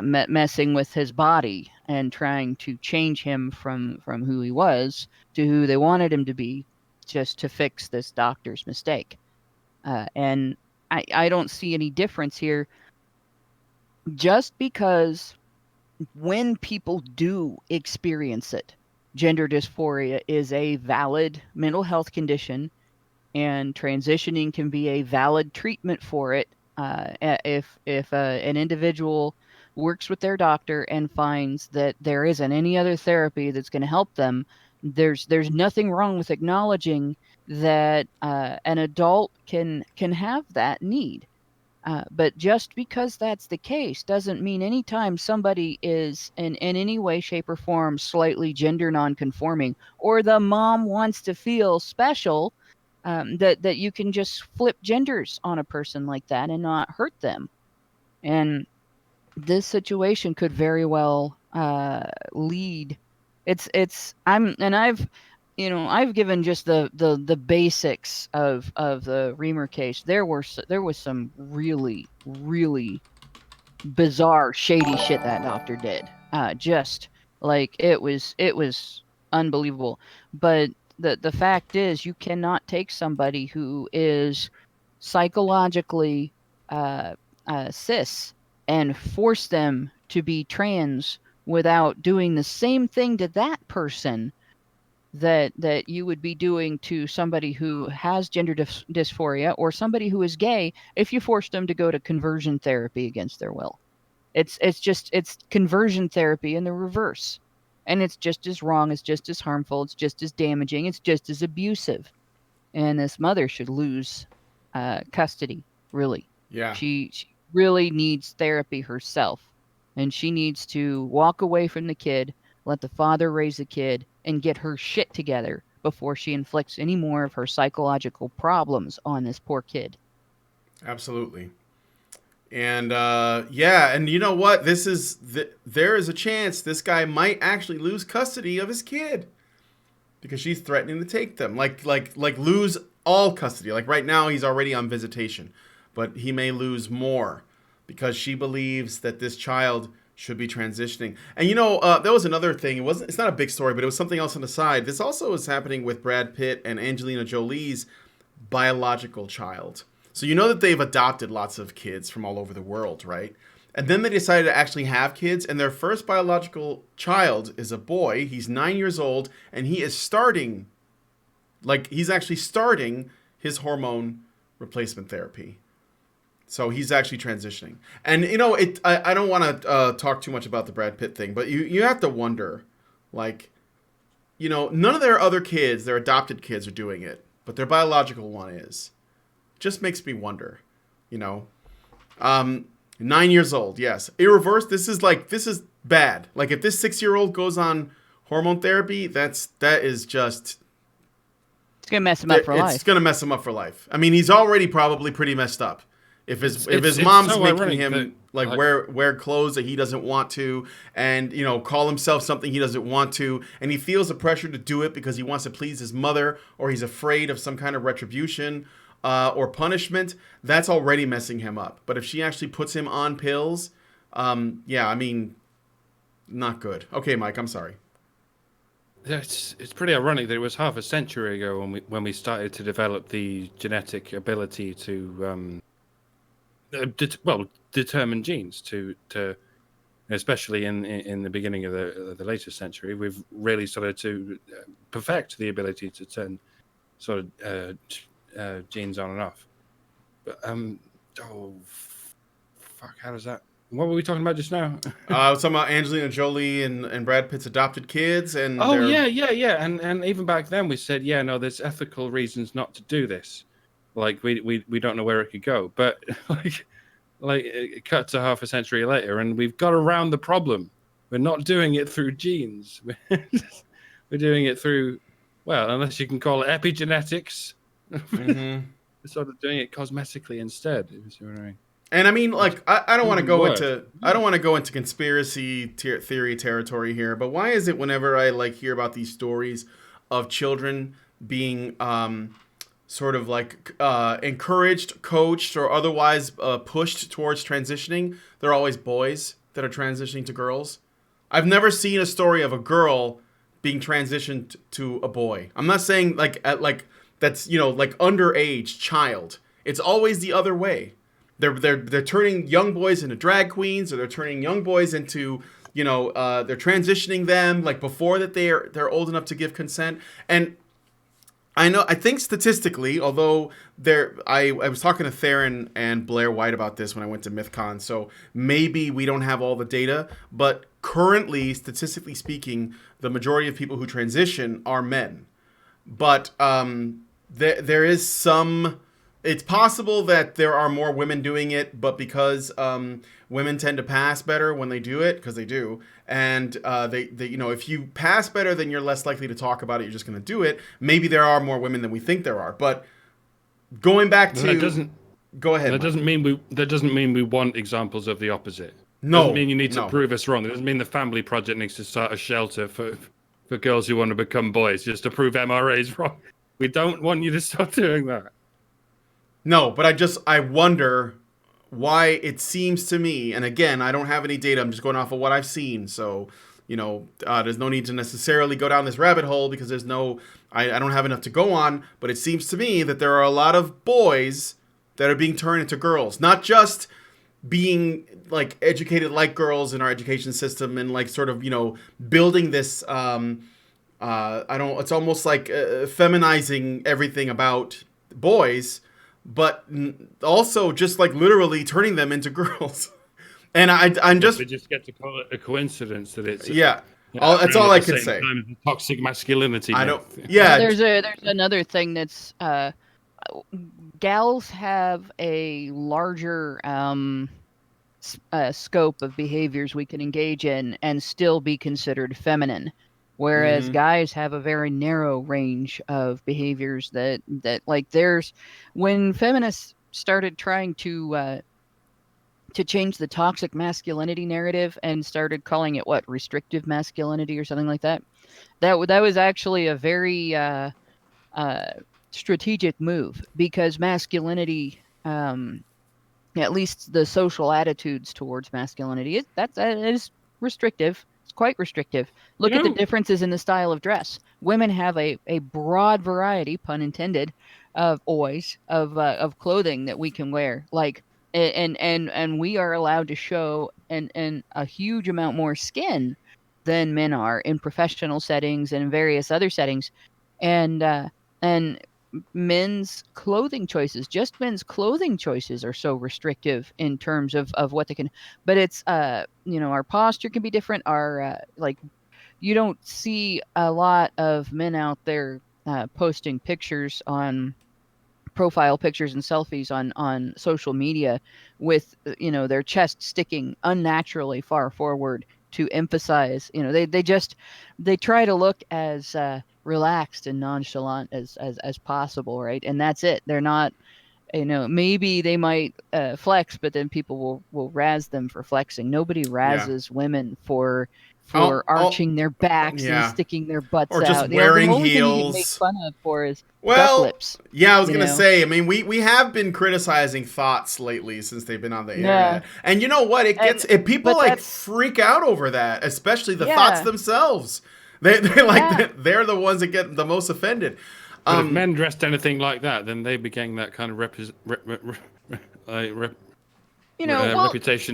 messing with his body and trying to change him from who he was to who they wanted him to be, just to fix this doctor's mistake. And I don't see any difference here, just because when people do experience it, gender dysphoria is a valid mental health condition, and transitioning can be a valid treatment for it. If an individual works with their doctor and finds that there isn't any other therapy that's going to help them, there's nothing wrong with acknowledging that an adult can have that need. But just because that's the case doesn't mean anytime somebody is in any way, shape, or form slightly gender nonconforming, or the mom wants to feel special, that you can just flip genders on a person like that and not hurt them. And this situation could very well lead. I've given just the basics of the Reamer case. There was some really, really bizarre, shady shit that doctor did. Just Like it was unbelievable. But the fact is, you cannot take somebody who is psychologically uh, cis and force them to be trans without doing the same thing to that person that you would be doing to somebody who has gender dysphoria or somebody who is gay if you forced them to go to conversion therapy against their will. It's conversion therapy in the reverse. And it's just as wrong, it's just as harmful, it's just as damaging, it's just as abusive. And this mother should lose custody, really. Yeah. She really needs therapy herself. And she needs to walk away from the kid, let the father raise the kid, and get her shit together before she inflicts any more of her psychological problems on this poor kid. Absolutely. And yeah, and you know what? There is a chance this guy might actually lose custody of his kid because she's threatening to take them, like lose all custody. Like right now, he's already on visitation, but he may lose more because she believes that this child should be transitioning. And you know, there was another thing. It's not a big story, but it was something else on the side. This also is happening with Brad Pitt and Angelina Jolie's biological child. So you know that they've adopted lots of kids from all over the world, right? And then they decided to actually have kids, and their first biological child is a boy. He's 9 years old, and he's actually starting his hormone replacement therapy. So he's actually transitioning. And, you know, I don't want to talk too much about the Brad Pitt thing, but you have to wonder, like, you know, none of their other kids, their adopted kids, are doing it, but their biological one is. Just makes me wonder, you know. 9 years old, yes. Irreverse, this is bad. Like, if this 6-year-old goes on hormone therapy, that is just... It's going to mess him up for life. It's going to mess him up for life. I mean, he's already probably pretty messed up. If his mom's so making him wear clothes that he doesn't want to, and you know, call himself something he doesn't want to, and he feels the pressure to do it because he wants to please his mother, or he's afraid of some kind of retribution or punishment, that's already messing him up. But if she actually puts him on pills, yeah, I mean, not good. Okay, Mike, I'm sorry. Yeah, it's pretty ironic that it was half a century ago when we started to develop the genetic ability to determine genes to especially in the beginning of the later century, we've really started to perfect the ability to turn sort of genes on and off. But fuck, how does that? What were we talking about just now? I was talking about Angelina Jolie and Brad Pitt's adopted kids, and yeah, and even back then we said, yeah, no, there's ethical reasons not to do this. Like we don't know where it could go, but like it cut to half a century later, and we've got around the problem. We're not doing it through genes. We're doing it through, well, unless you can call it epigenetics. Mm-hmm. We're sort of doing it cosmetically instead. If you know what I mean. And I mean, like, I don't want to go into conspiracy theory territory here, but why is it whenever I hear about these stories of children being sort of encouraged, coached, or otherwise pushed towards transitioning, they're always boys that are transitioning to girls? I've never seen a story of a girl being transitioned to a boy. I'm not saying that's underage child. It's always the other way. They're turning young boys into drag queens, or they're turning young boys into, they're transitioning them before that they're old enough to give consent. And I think statistically, although I was talking to Theron and Blair White about this when I went to MythCon, so maybe we don't have all the data, but currently, statistically speaking, the majority of people who transition are men. But there is some... It's possible that there are more women doing it, but because women tend to pass better when they do it, because they do, and they if you pass better, then you're less likely to talk about it. You're just going to do it. Maybe there are more women than we think there are. But going back to, go ahead. That doesn't mean we want examples of the opposite. No, doesn't mean you need to prove us wrong. It doesn't mean the Family Project needs to start a shelter for girls who want to become boys just to prove MRA's wrong. We don't want you to stop doing that. No, but I wonder why it seems to me, and again, I don't have any data, I'm just going off of what I've seen, so, There's no need to necessarily go down this rabbit hole because there's I don't have enough to go on. But it seems to me that there are a lot of boys that are being turned into girls, not just being like educated like girls in our education system and like sort of building this it's almost like feminizing everything about boys, but also just like literally turning them into girls. And I'm just, they just get to call it a coincidence that it's that's all I can say. Toxic masculinity. I don't. Yeah. There's another thing that's gals have a larger scope of behaviors we can engage in and still be considered feminine, whereas guys have a very narrow range of behaviors that like when feminists started trying to change the toxic masculinity narrative and started calling it restrictive masculinity or something like that. That was actually a very strategic move, because masculinity, at least the social attitudes towards masculinity, that is restrictive. It's quite restrictive. Look at the differences in the style of dress. Women have a broad variety, pun intended, of clothing that we can wear. Like, and we are allowed to show and a huge amount more skin than men are in professional settings and in various other settings, and men's clothing choices are so restrictive in terms of what they can. But it's our posture can be different. Our you don't see a lot of men out there posting pictures on profile pictures and selfies on social media with their chest sticking unnaturally far forward to emphasize. They try to look as relaxed and nonchalant as possible, right? And that's it. They're not, maybe they might flex, but then people will razz them for flexing. Nobody razzes women for arching their backs and sticking their butts or just out. wearing the only heels. thing you make fun of for is duck lips. Yeah, I was gonna say. I mean, we have been criticizing thoughts lately since they've been on the internet, and you know what? People freak out over that, especially the thoughts themselves. They're they're the ones that get the most offended. But if men dressed anything like that, then they became that kind of reputation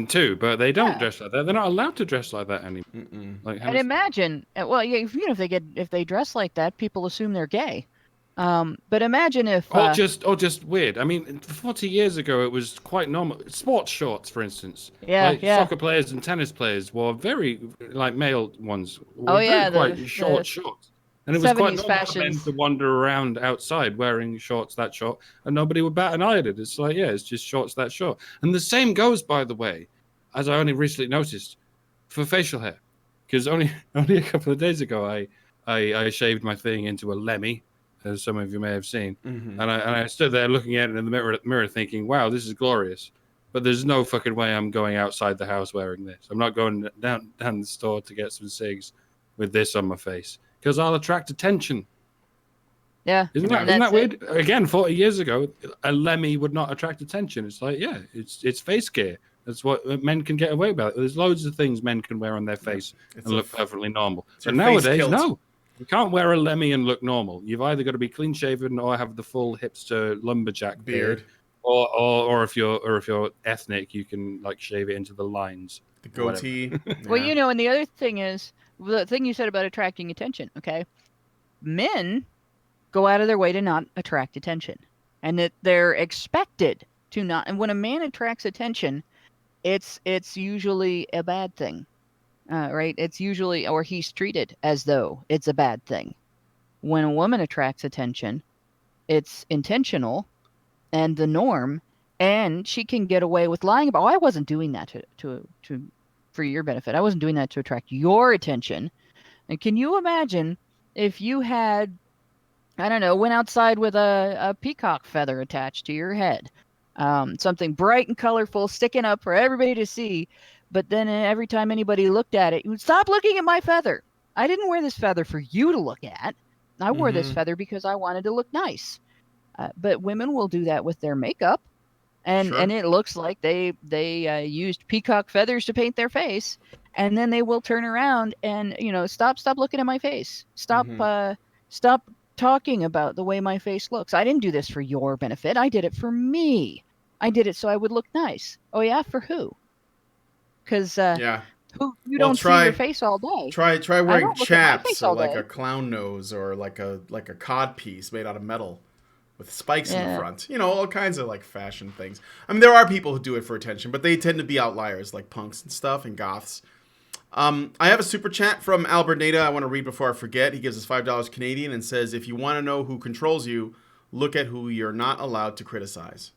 too. But they don't dress like that. They're not allowed to dress like that anymore. And imagine, if they dress like that, people assume they're gay. But imagine if or just weird. I mean, 40 years ago it was quite normal. Sports shorts, for instance. Soccer players and tennis players wore very male ones. Quite short shorts. And it was quite normal for men to wander around outside wearing shorts that short, and nobody would bat an eyelid. It's like, it's just shorts that short. And the same goes, by the way, as I only recently noticed, for facial hair. Because only a couple of days ago, I shaved my thing into a lemmy, as some of you may have seen. And I stood there looking at it in the mirror thinking, wow, this is glorious. But there's no fucking way I'm going outside the house wearing this. I'm not going down the store to get some cigs with this on my face. Because I'll attract attention. Yeah. Isn't that weird? Again, 40 years ago, a lemmy would not attract attention. It's like, it's face gear. That's what men can get away with. There's loads of things men can wear on their face and look perfectly normal. But nowadays, no. You can't wear a lemmy and look normal. You've either got to be clean shaven or have the full hipster lumberjack beard. Or if you're ethnic, you can shave it into the lines. The goatee. Well, and the other thing is, the thing you said about attracting attention, okay? Men go out of their way to not attract attention, and that they're expected to not. And when a man attracts attention, it's usually a bad thing, right? It's usually, or he's treated as though it's a bad thing. When a woman attracts attention, it's intentional and the norm, and she can get away with lying about, I wasn't doing that to for your benefit. I wasn't doing that to attract your attention. And can you imagine if you had, went outside with a peacock feather attached to your head, something bright and colorful sticking up for everybody to see, but then every time anybody looked at it, you would stop looking at my feather. I didn't wear this feather for you to look at. I wore this feather because I wanted to look nice. But women will do that with their makeup. And it looks like they used peacock feathers to paint their face, and then they will turn around and stop looking at my face. Stop talking about the way my face looks. I didn't do this for your benefit. I did it for me. I did it so I would look nice. Oh yeah, for who? Because Yeah. you don't see your face all day. Try wearing chaps or like day. a clown nose or like a cod piece made out of metal with spikes in the front. All kinds of like fashion things. I mean, there are people who do it for attention, but they tend to be outliers, like punks and stuff and goths. I have a super chat from Albernata I want to read before I forget. He gives us $5 Canadian and says, if you want to know who controls you, look at who you're not allowed to criticize.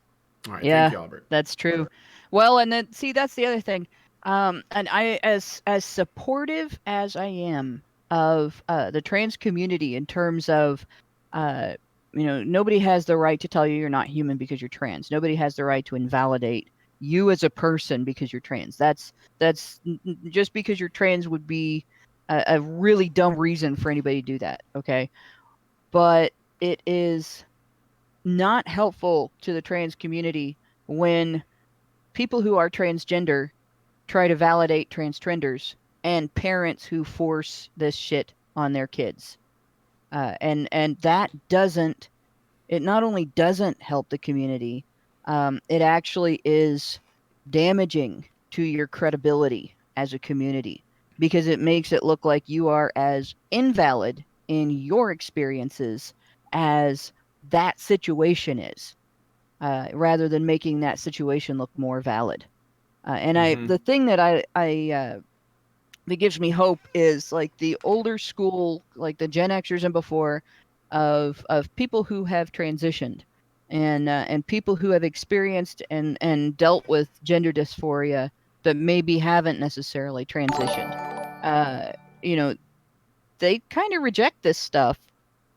All right, thank you, Albert. That's true. Well, and then that's the other thing. And I, as supportive as I am of the trans community in terms of, nobody has the right to tell you you're not human because you're trans. Nobody has the right to invalidate you as a person because you're trans. That's just because you're trans would be a really dumb reason for anybody to do that. Okay, but it is not helpful to the trans community when people who are transgender try to validate transgenders and parents who force this shit on their kids. And that it not only doesn't help the community, it actually is damaging to your credibility as a community because it makes it look like you are as invalid in your experiences as that situation is, rather than making that situation look more valid. The thing that that gives me hope is like the older school, like the Gen Xers and before, of people who have transitioned, and people who have experienced and dealt with gender dysphoria that maybe haven't necessarily transitioned. They kind of reject this stuff,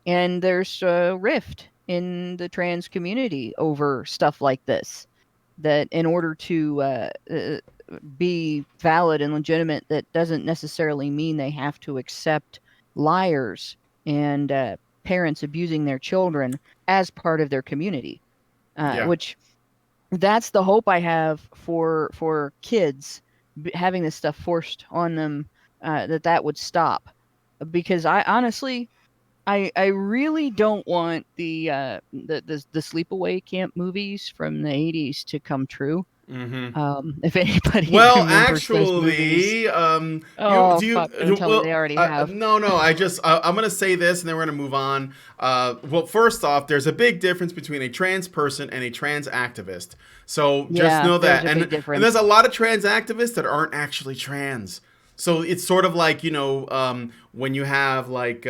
and there's a rift in the trans community over stuff like this. That in order to be valid and legitimate, that doesn't necessarily mean they have to accept liars and parents abusing their children as part of their community. Which that's the hope I have for kids having this stuff forced on them, that would stop. Because I honestly, I really don't want the sleepaway camp movies from the 80s to come true. If anybody remembers those movies. Don't tell me they already have. No, I'm gonna say this and then we're gonna move on. Well, first off, there's a big difference between a trans person and a trans activist. So just know that, and there's a lot of trans activists that aren't actually trans. So it's sort of like, when you have like,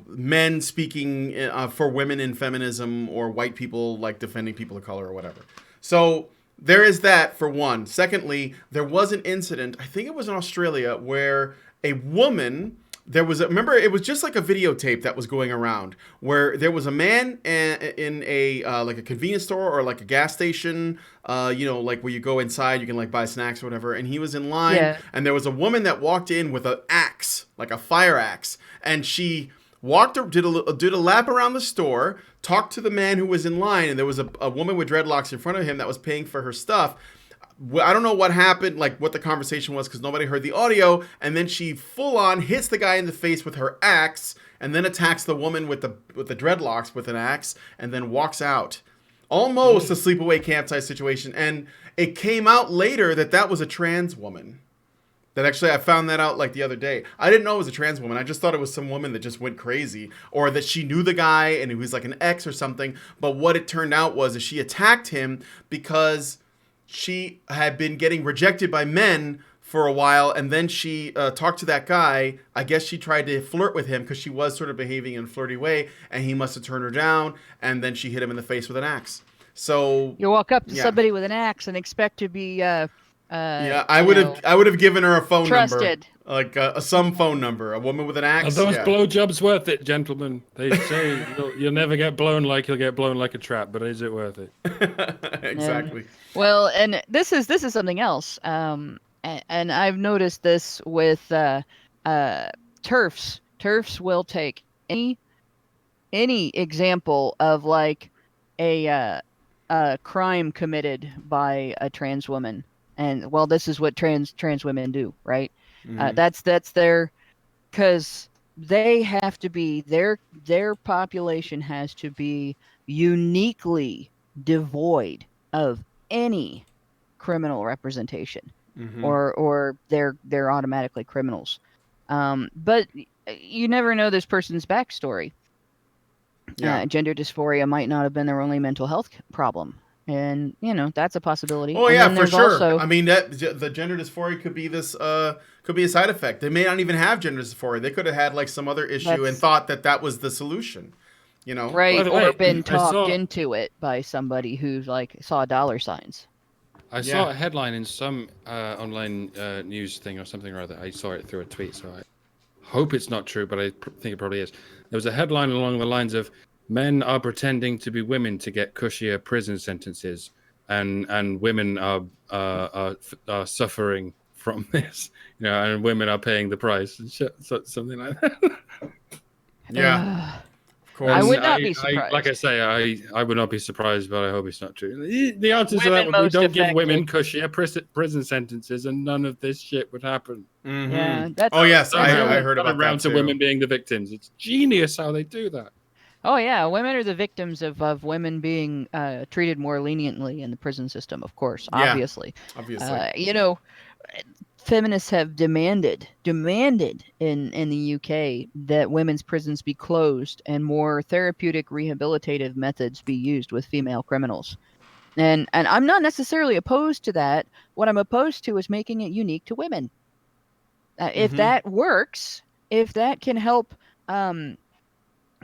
men speaking for women in feminism, or white people like defending people of color or whatever. So there is that for one. Secondly, there was an incident, I think it was in Australia, where a woman, remember, it was just like a videotape that was going around where there was a man in a like a convenience store or like a gas station, like where you go inside, you can like buy snacks or whatever. And he was in line, and there was a woman that walked in with an axe, like a fire axe, and she did a lap around the store, talked to the man who was in line, and there was a woman with dreadlocks in front of him that was paying for her stuff. I don't know what happened, like what the conversation was, because nobody heard the audio. And then she full on hits the guy in the face with her axe, and then attacks the woman with the dreadlocks with an axe, and then walks out. Almost a sleepaway camp type situation. And it came out later that was a trans woman. That actually, I found that out like the other day. I didn't know it was a trans woman. I just thought it was some woman that just went crazy, or that she knew the guy and he was like an ex or something. But what it turned out was that she attacked him because she had been getting rejected by men for a while, and then she talked to that guy. I guess she tried to flirt with him because she was sort of behaving in a flirty way, and he must have turned her down, and then she hit him in the face with an axe. So you walk up to somebody with an axe and expect to be I would have given her a phone trusted number, like some phone number. A woman with an axe. Are those blowjobs worth it, gentlemen? They say you'll never get blown like you'll get blown like a trap, but is it worth it? Exactly. Well, and this is something else. And I've noticed this with TERFs. TERFs will take any example of like a crime committed by a trans woman, and well, this is what trans women do, right? Mhm. That's their, because they have to be, their population has to be uniquely devoid of any criminal representation, Mhm. or they're automatically criminals. But you never know this person's backstory. Yeah. Gender dysphoria might not have been their only mental health problem, and that's a possibility. Oh And yeah, then for there's sure. also I mean that the gender dysphoria could be this could be a side effect. They may not even have gender dysphoria. They could have had like some other issue and that's thought that that was the solution. You know? By right, the or way, been I talked saw into it by somebody who's like saw dollar signs. I Yeah. saw a headline in some online news thing or something or other. I saw it through a tweet, so I hope it's not true, but I think it probably is. There was a headline along the lines of "Men are pretending to be women to get cushier prison sentences, and women are suffering from this, and women are paying the price," and something like that. Yeah. Ugh. Of I course. would And not be like I surprised. say, I would not be surprised, but I hope it's not true. The answer to that Women would be: most don't give women affected. cushier prison sentences, and none of this shit would happen. Mhm. Yeah, that's Oh yes, that's Somehow I we've heard got about that around to too. women being the victims. It's genius how they do that. Oh yeah, women are the victims of women being treated more leniently in the prison system, of course, Yeah, obviously. obviously. You know, feminists have demanded in the UK that women's prisons be closed and more therapeutic rehabilitative methods be used with female criminals. And I'm not necessarily opposed to that. What I'm opposed to is making it unique to women. If Mhm. that works, if that can help um,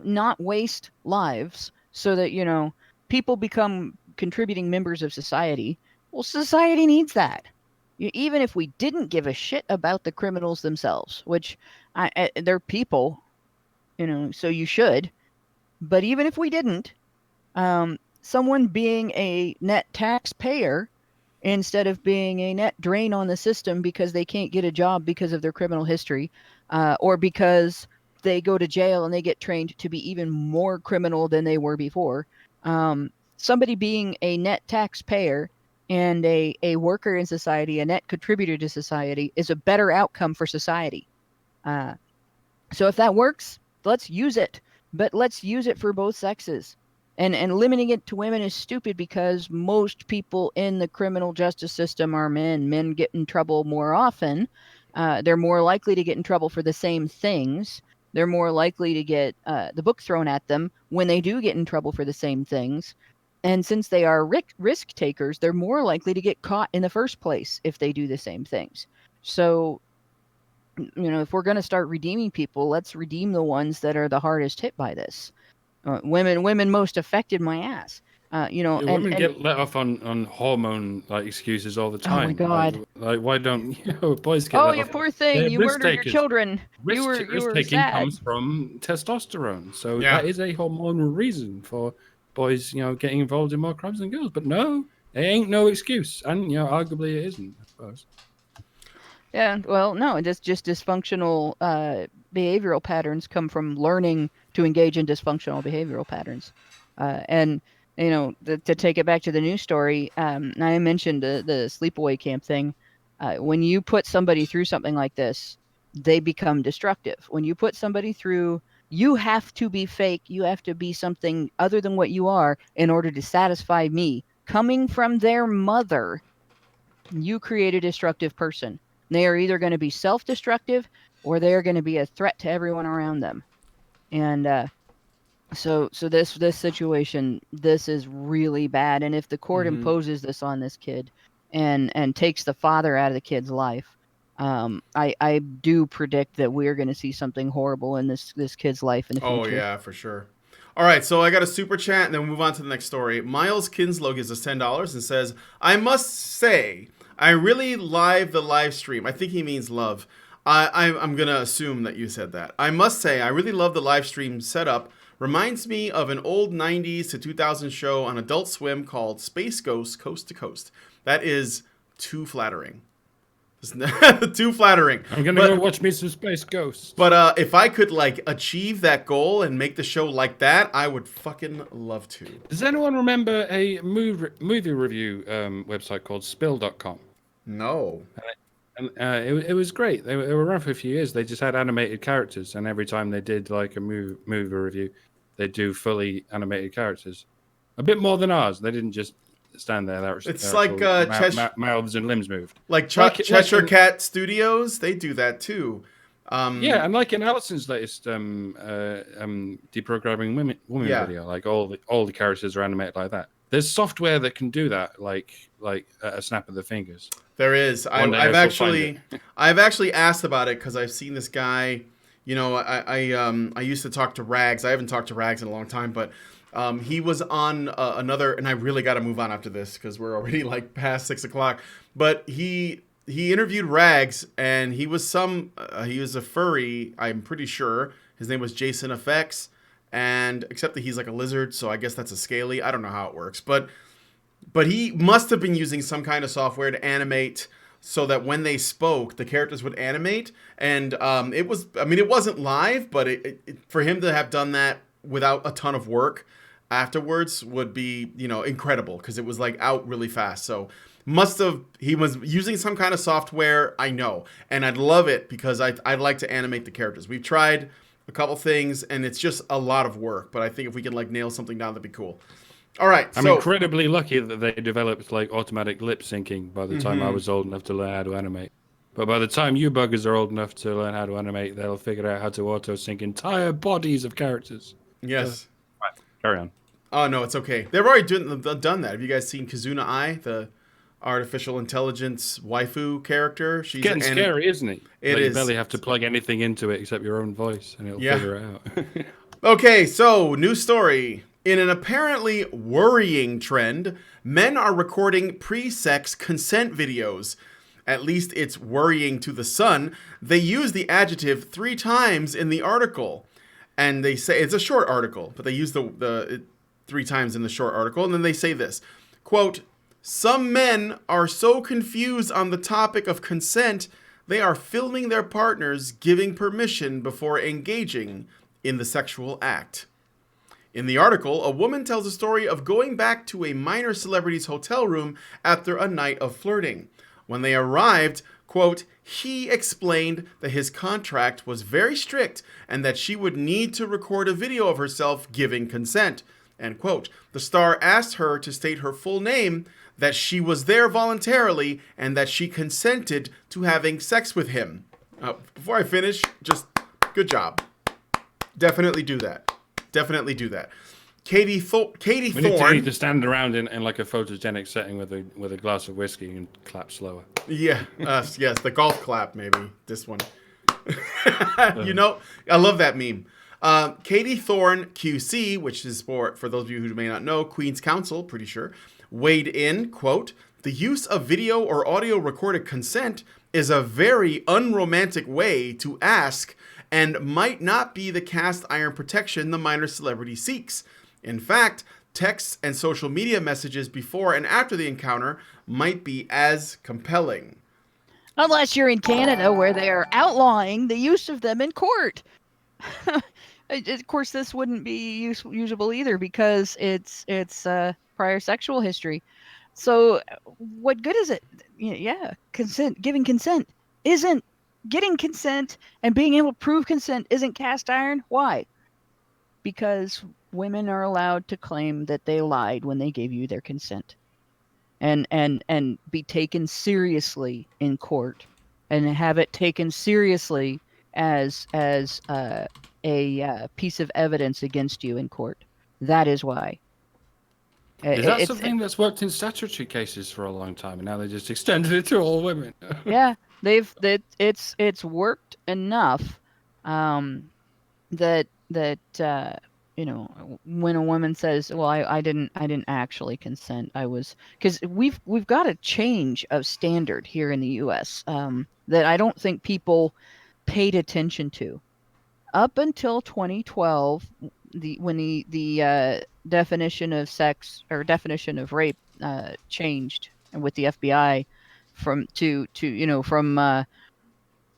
not waste lives so that, people become contributing members of society, well, society needs that. Even if we didn't give a shit about the criminals themselves, which they're people, so you should. But even if we didn't, someone being a net taxpayer instead of being a net drain on the system because they can't get a job because of their criminal history, or because they go to jail and they get trained to be even more criminal than they were before. Somebody being a net taxpayer and a worker in society, a net contributor to society, is a better outcome for society. Uh, so if that works, let's use it, but let's use it for both sexes. And limiting it to women is stupid because most people in the criminal justice system are men. Men get in trouble more often. They're more likely to get in trouble for the same things. They're more likely to get the book thrown at them when they do get in trouble for the same things. And since they are risk takers, they're more likely to get caught in the first place if they do the same things. So if we're going to start redeeming people, let's redeem the ones that are the hardest hit by this. Women most affected, my ass. Yeah, women And get let off on hormone excuses all the oh my time. god. Why don't boys get Oh, let you off? poor thing. They're You risk murdered your takers. children. You Risk were taking sad. comes from testosterone, so Yeah. that is a hormonal reason for boys, getting involved in more crimes than girls. But no, it ain't no excuse, and arguably it isn't, I suppose. Yeah, well, no, it's just dysfunctional behavioral patterns come from learning to engage in dysfunctional behavioral patterns. And to take it back to the news story, I mentioned the sleepaway camp thing. When you put somebody through something like this, they become destructive. When you put somebody through, you have to be fake. You have to be something other than what you are in order to satisfy me. Coming from their mother, you create a destructive person. They are either going to be self-destructive or they are going to be a threat to everyone around them. And so this situation, this is really bad. And if the court Mhm. imposes this on this kid and takes the father out of the kid's life, I do predict that we're going to see something horrible in this kid's life in the Oh future. yeah, for sure. All right, so I got a super chat, and then we'll move on to the next story. Miles Kinslow gives us $10 and says, "I must say, I really the live stream. I think he means love. I'm gonna assume that you said that. I must say, I really love the live stream setup. Reminds me of an old '90s to 2000 show on Adult Swim called Space Ghost Coast to Coast. That is too flattering. Too flattering. I'm gonna go watch me some Space Ghosts. But if I could achieve that goal and make the show like that, I would fucking love to. Does anyone remember a movie review website called Spill.com? No. And it was great. They were around for a few years. They just had animated characters, and every time they did like a movie review, they do fully animated characters. A bit more than ours. They didn't just stand there. It's like mouths and limbs moved. Like Cheshire Cat Studios, they do that too. Yeah, and like in Alison's latest deprogramming woman video, like all the characters are animated like that. There's software that can do that, like at a snap of the fingers. There is. I've actually asked about it because I've seen this guy. You know, I used to talk to Rags. I haven't talked to Rags in a long time, but he was on another, and I really got to move on after this because we're already like past 6 o'clock. But he interviewed Rags, and he was a furry. I'm pretty sure his name was Jason FX, and except that he's like a lizard, so I guess that's a scaly. I don't know how it works, but he must have been using some kind of software to animate so that when they spoke, the characters would animate. And it wasn't live, but for him to have done that without a ton of work afterwards would be, incredible because it was like out really fast. So he was using some kind of software, I know. And I'd love it because I'd like to animate the characters. We've tried a couple things and it's just a lot of work. But I think if we could like nail something down, that'd be cool. All right. I'm incredibly lucky that they developed like automatic lip syncing by the time I was old enough to learn how to animate. But by the time you buggers are old enough to learn how to animate, they'll figure out how to auto sync entire bodies of characters. Yes. Right, carry on. Oh no, it's okay. They've already done that. Have you guys seen Kazuna Ai, the artificial intelligence waifu character? She's getting scary, isn't it? It is. You barely have to plug anything into it except your own voice, and it'll figure it out. Okay, so new story. In an apparently worrying trend, men are recording pre-sex consent videos. At least it's worrying to the Sun. They use the adjective 3 times in the article. And they say, it's a short article, but they use the 3 times in the short article. And then they say this, quote, "Some men are so confused on the topic of consent, they are filming their partners giving permission before engaging in the sexual act." In the article, a woman tells a story of going back to a minor celebrity's hotel room after a night of flirting. When they arrived, quote, "he explained that his contract was very strict and that she would need to record a video of herself giving consent," end quote. The star asked her to state her full name, that she was there voluntarily, and that she consented to having sex with him. Before I finish, just good job. Definitely do that. Definitely do that. Katie Thorne. We need to stand around in like a photogenic setting with a glass of whiskey and clap slower. Yeah, yes, the golf clap maybe. This one. I love that meme. Katie Thorne QC, which is for those of you who may not know, Queen's Counsel, pretty sure, weighed in, quote, "The use of video or audio recorded consent is a very unromantic way to ask and might not be the cast iron protection the minor celebrity seeks. In fact, texts and social media messages before and after the encounter might be as compelling." Unless you're in Canada where they are outlawing the use of them in court. Of course, this wouldn't be usable either because it's prior sexual history. So what good is it? Yeah, giving consent isn't getting consent, and being able to prove consent isn't cast iron. Why? Because women are allowed to claim that they lied when they gave you their consent, and be taken seriously in court, and have it taken seriously as a piece of evidence against you in court. That is why. Is that something that's worked in statutory cases for a long time, and now they just extended it to all women? Yeah. It's worked enough that when a woman says, "Well, I didn't actually consent. I was," because we've got a change of standard here in the U.S. That I don't think people paid attention to up until 2012. When the definition of sex or definition of rape changed with the FBI. From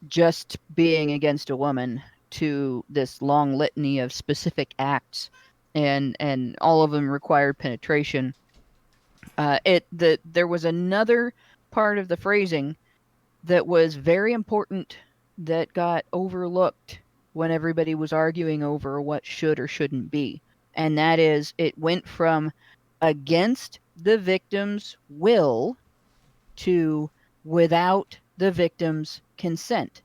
just being against a woman to this long litany of specific acts, and all of them required penetration. There was another part of the phrasing that was very important that got overlooked when everybody was arguing over what should or shouldn't be. And that is, it went from against the victim's will to without the victim's consent.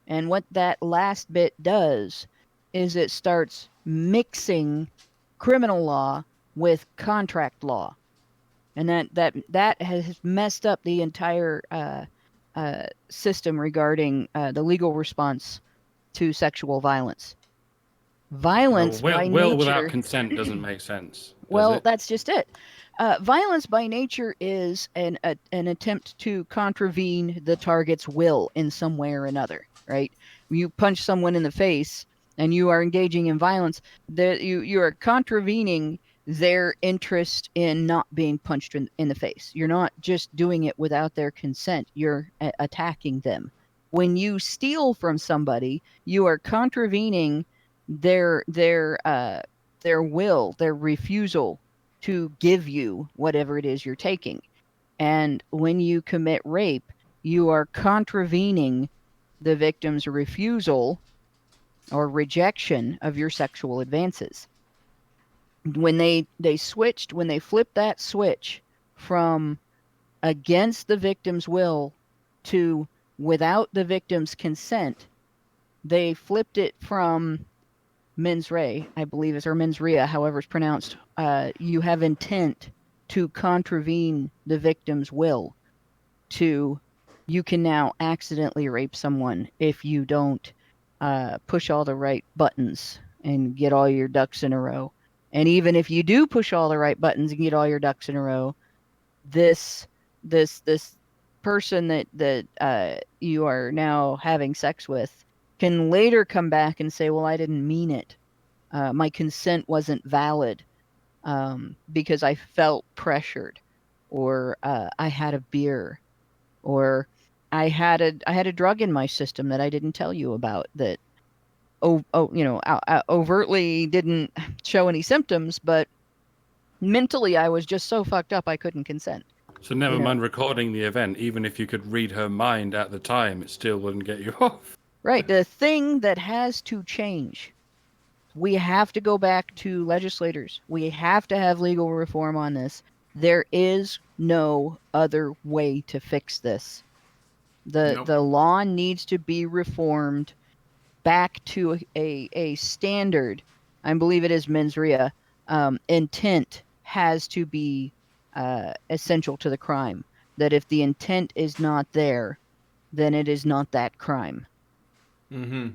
And what that last bit does is it starts mixing criminal law with contract law. And that has messed up the entire system regarding the legal response to sexual violence. Violence by nature... Will without consent doesn't make sense. Well, that's just it. Violence by nature is an attempt to contravene the target's will in some way or another, right? You punch someone in the face and you are engaging in violence, you are contravening their interest in not being punched in the face. You're not just doing it without their consent. You're attacking them. When you steal from somebody, you are contravening their will, their refusal to give you whatever it is you're taking. And when you commit rape, you are contravening the victim's refusal or rejection of your sexual advances. When they flipped that switch from against the victim's will to without the victim's consent, they flipped it from mens rea, I believe is, or mens rea, however it's pronounced. You have intent to contravene the victim's will, to you can now accidentally rape someone if you don't push all the right buttons and get all your ducks in a row. And even if you do push all the right buttons and get all your ducks in a row, this person that you are now having sex with can later come back and say, well, I didn't mean it. My consent wasn't valid because I felt pressured, or I had a beer, or I had a drug in my system that I didn't tell you about that overtly didn't show any symptoms, but mentally I was just so fucked up I couldn't consent. So never mind recording the event, even if you could read her mind at the time, it still wouldn't get you off. Right. The thing that has to change, we have to go back to legislators. We have to have legal reform on this. There is no other way to fix this. The law needs to be reformed back to a standard. I believe it is mens rea. Intent has to be essential to the crime. That if the intent is not there, then it is not that crime. Mm-hmm.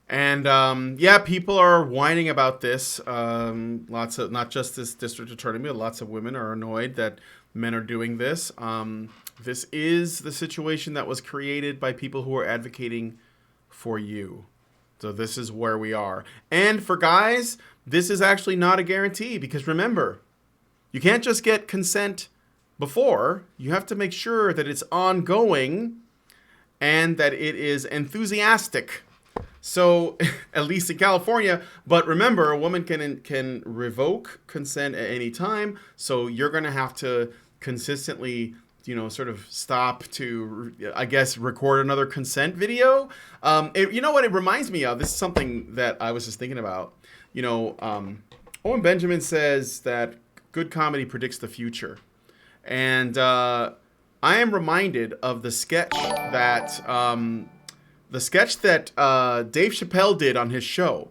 And people are whining about this. Lots of, not just this district attorney, but lots of women are annoyed that men are doing this. This is the situation that was created by people who are advocating for you. So this is where we are. And for guys, this is actually not a guarantee, because remember, you can't just get consent before. You have to make sure that it's ongoing and that it is enthusiastic. So, at least in California, but remember, a woman can revoke consent at any time. So you're going to have to consistently, sort of stop to, I guess, record another consent video. You know what it reminds me of? This is something that I was just thinking about. Owen Benjamin says that good comedy predicts the future. And I am reminded of the sketch that Dave Chappelle did on his show.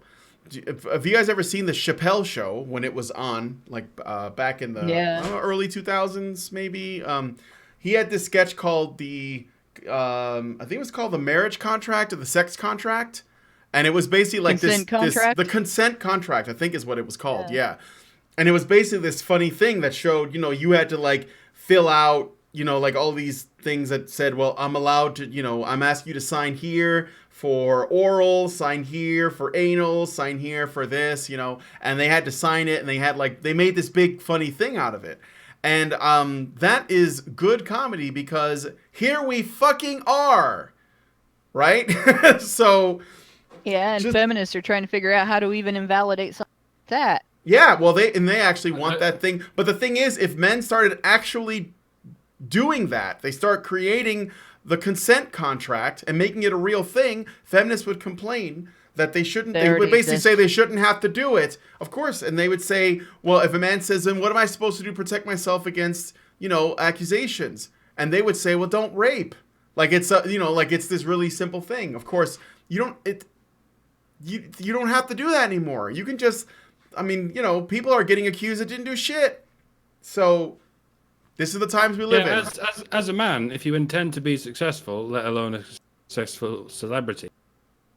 Have you guys ever seen the Chappelle Show when it was on, back in the early 2000s, maybe? He had this sketch called I think it was called the marriage contract or the sex contract. And it was basically like the consent contract, I think is what it was called. Yeah. And it was basically this funny thing that showed, you had to fill out, all these things that said, well, I'm allowed to, I'm asking you to sign here for oral, sign here for anal, sign here for this, and they had to sign it, and they had they made this big funny thing out of it. And that is good comedy, because here we fucking are, right? So yeah, and feminists are trying to figure out how to even invalidate something like that. Yeah, well, they actually want that thing. But the thing is, if men started actually doing that, they start creating the consent contract and making it a real thing, feminists would complain that they shouldn't, they would basically say they shouldn't have to do it, of course. And they would say, well, if a man says, then what am I supposed to do to protect myself against, accusations? And they would say, well, don't rape. Like it's, like it's this really simple thing. Of course, you don't have to do that anymore. You can just, people are getting accused that didn't do shit. So this is the times we live in. As a man, if you intend to be successful, let alone a successful celebrity,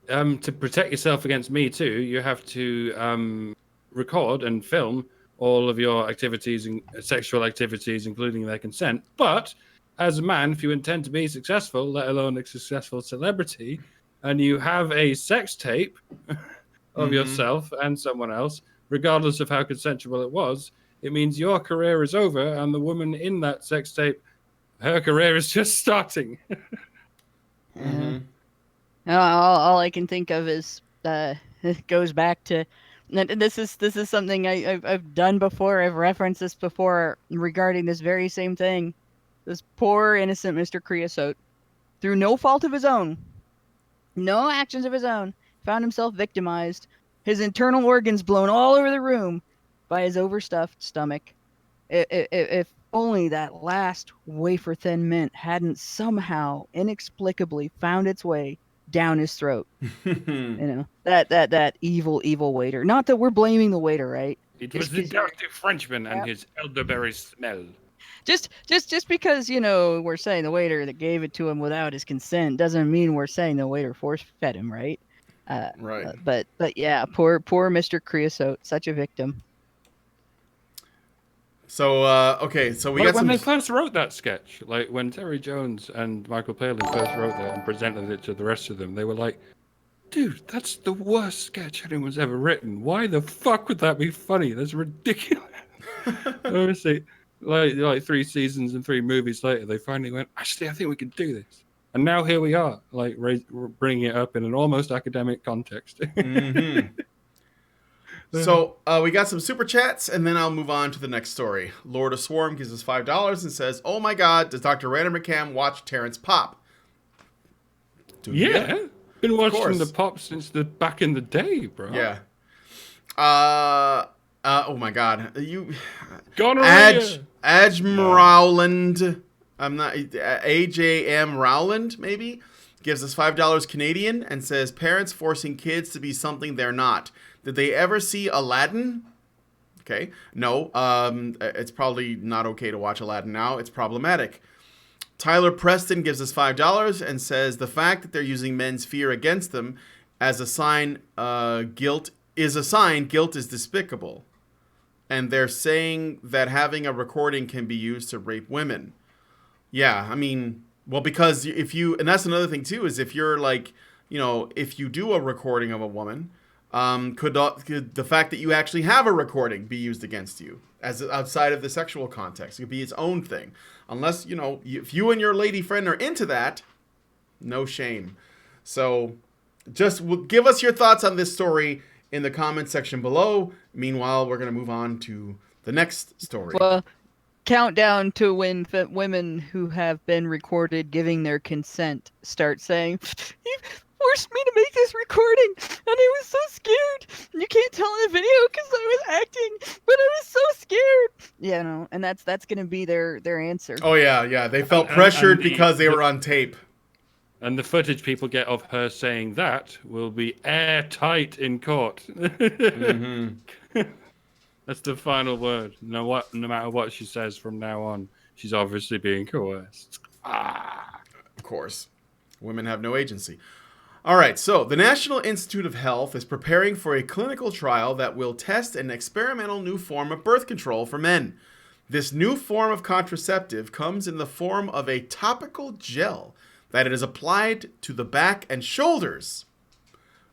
to protect yourself against Me Too, you have to record and film all of your activities and sexual activities, including their consent. But as a man, if you intend to be successful, let alone a successful celebrity, and you have a sex tape of yourself and someone else, regardless of how consensual it was, it means your career is over, and the woman in that sex tape, her career is just starting. All I can think of is it goes back to, and this is something I've done before. I've referenced this before regarding this very same thing. This poor innocent Mr. Creosote, through no fault of his own, no actions of his own, found himself victimized. His internal organs blown all over the room by his overstuffed stomach. If only that last wafer-thin mint hadn't somehow inexplicably found its way down his throat. That evil waiter. Not that we're blaming the waiter, right? It was the dirty Frenchman and his elderberry smell. Just because, we're saying the waiter that gave it to him without his consent doesn't mean we're saying the waiter force-fed him, right? Right. But yeah, poor Mr. Creosote, such a victim. So, okay, so when they first wrote that sketch, like when Terry Jones and Michael Palin first wrote that and presented it to the rest of them, they were like, dude, that's the worst sketch anyone's ever written. Why the fuck would that be funny? That's ridiculous. Obviously, like 3 seasons and 3 movies later, they finally went, actually, I think we can do this. And now here we are, like bringing it up in an almost academic context. So we got some super chats, and then I'll move on to the next story. Lord of Swarm gives us $5 and says, "Oh my God, does Dr. Random McCam watch Terrence Pop?" Yeah, been watching the Pop since the back in the day, bro. Yeah. Oh my God, you. Rowland. I'm not AJM Rowland maybe gives us $5 Canadian and says, "Parents forcing kids to be something they're not. Did they ever see Aladdin?" Okay. No. It's probably not okay to watch Aladdin now. It's problematic. Tyler Preston gives us $5 and says, "The fact that they're using men's fear against them as a sign, guilt is despicable. And they're saying that having a recording can be used to rape women." Yeah, I mean, well, because and that's another thing too, is if you're like, if you do a recording of a woman, could the fact that you actually have a recording be used against you as outside of the sexual context? It could be its own thing. Unless, if you and your lady friend are into that, no shame. So just give us your thoughts on this story in the comment section below. Meanwhile, we're going to move on to the next story. Well, countdown to when women who have been recorded giving their consent start saying, "You forced me to make this recording, and I was so scared. You can't tell in the video because I was acting, but I was so scared." Yeah, and that's gonna be their answer. Oh yeah, they felt pressured because they were on tape. And the footage people get of her saying that will be airtight in court. That's the final word. No matter what she says from now on, she's obviously being coerced. Of course. Women have no agency. All right, so the National Institute of Health is preparing for a clinical trial that will test an experimental new form of birth control for men. This new form of contraceptive comes in the form of a topical gel that it is applied to the back and shoulders.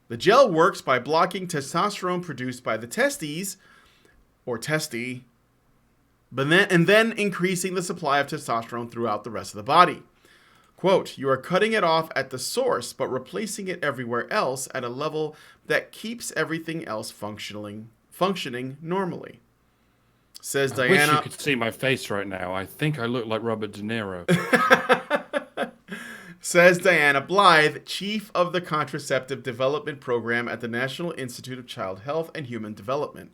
The gel works by blocking testosterone produced by the testes, or testy, and then increasing the supply of testosterone throughout the rest of the body. Quote, "You are cutting it off at the source, but replacing it everywhere else at a level that keeps everything else functioning normally." Says I wish you Diana. could see my face right now. I think I look like Robert De Niro. Says Diana Blythe, Chief of the Contraceptive Development Program at the National Institute of Child Health and Human Development.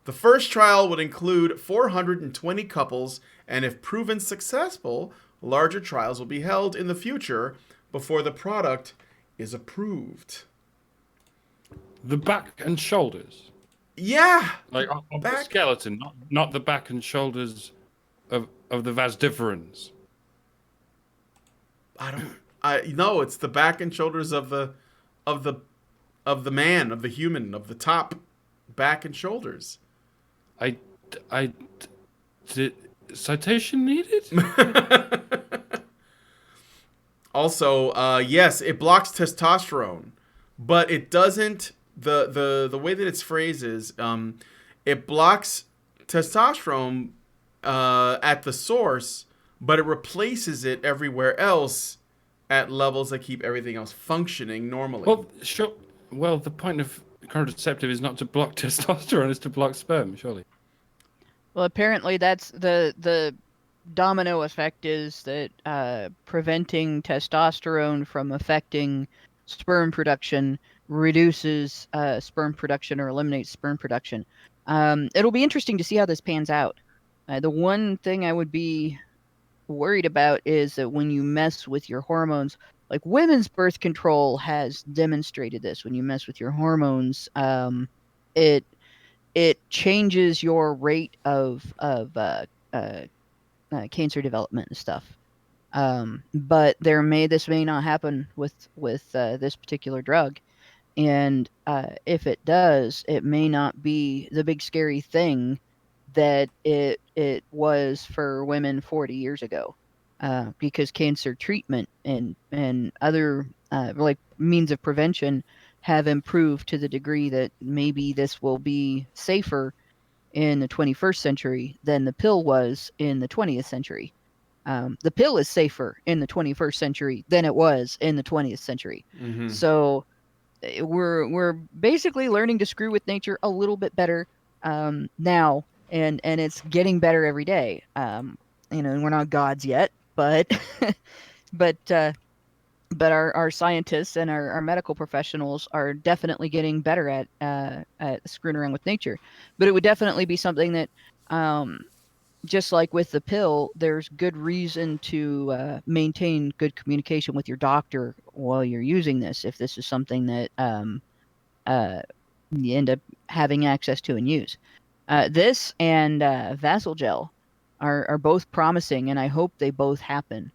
The first trial would include 420 couples, and if proven successful, larger trials will be held in the future before the product is approved. The back and shoulders. Yeah. Like of the skeleton, not the back and shoulders of the vas deferens. No, it's the back and shoulders of the man, of the human, of the top back and shoulders. Did citation needed? Also, yes, it blocks testosterone, but it doesn't. The way that it's phrased is, it blocks testosterone at the source, but it replaces it everywhere else at levels that keep everything else functioning normally. Well, sure. Well, the point of contraceptive is not to block testosterone; it's to block sperm, surely. Well, apparently that's the domino effect is that preventing testosterone from affecting sperm production reduces sperm production or eliminates sperm production. It'll be interesting to see how this pans out. The one thing I would be worried about is that when you mess with your hormones, like women's birth control has demonstrated this. When you mess with your hormones, it changes your rate of cancer development and stuff. But this may not happen with this particular drug, and if it does, it may not be the big scary thing that it was for women 40 years ago, because cancer treatment and other like means of prevention have improved to the degree that maybe this will be safer in the 21st century than the pill was in the 20th century. The pill is safer in the 21st century than it was in the 20th century. Mm-hmm. So we're basically learning to screw with nature a little bit better now, and it's getting better every day. We're not gods yet, but but our scientists and our medical professionals are definitely getting better at screwing around with nature. But it would definitely be something that, just like with the pill, there's good reason to maintain good communication with your doctor while you're using this, if this is something that you end up having access to and use. This and Vassal Gel are both promising, and I hope they both happen.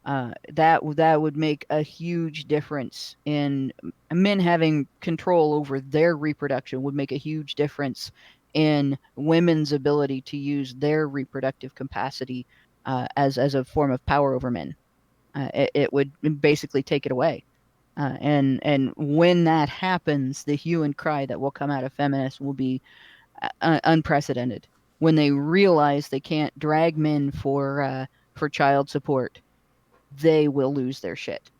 That would make a huge difference in men having control over their reproduction, would make a huge difference in women's ability to use their reproductive capacity as a form of power over men. It would basically take it away. And when that happens, the hue and cry that will come out of feminists will be unprecedented. When they realize they can't drag men for child support, they will lose their shit.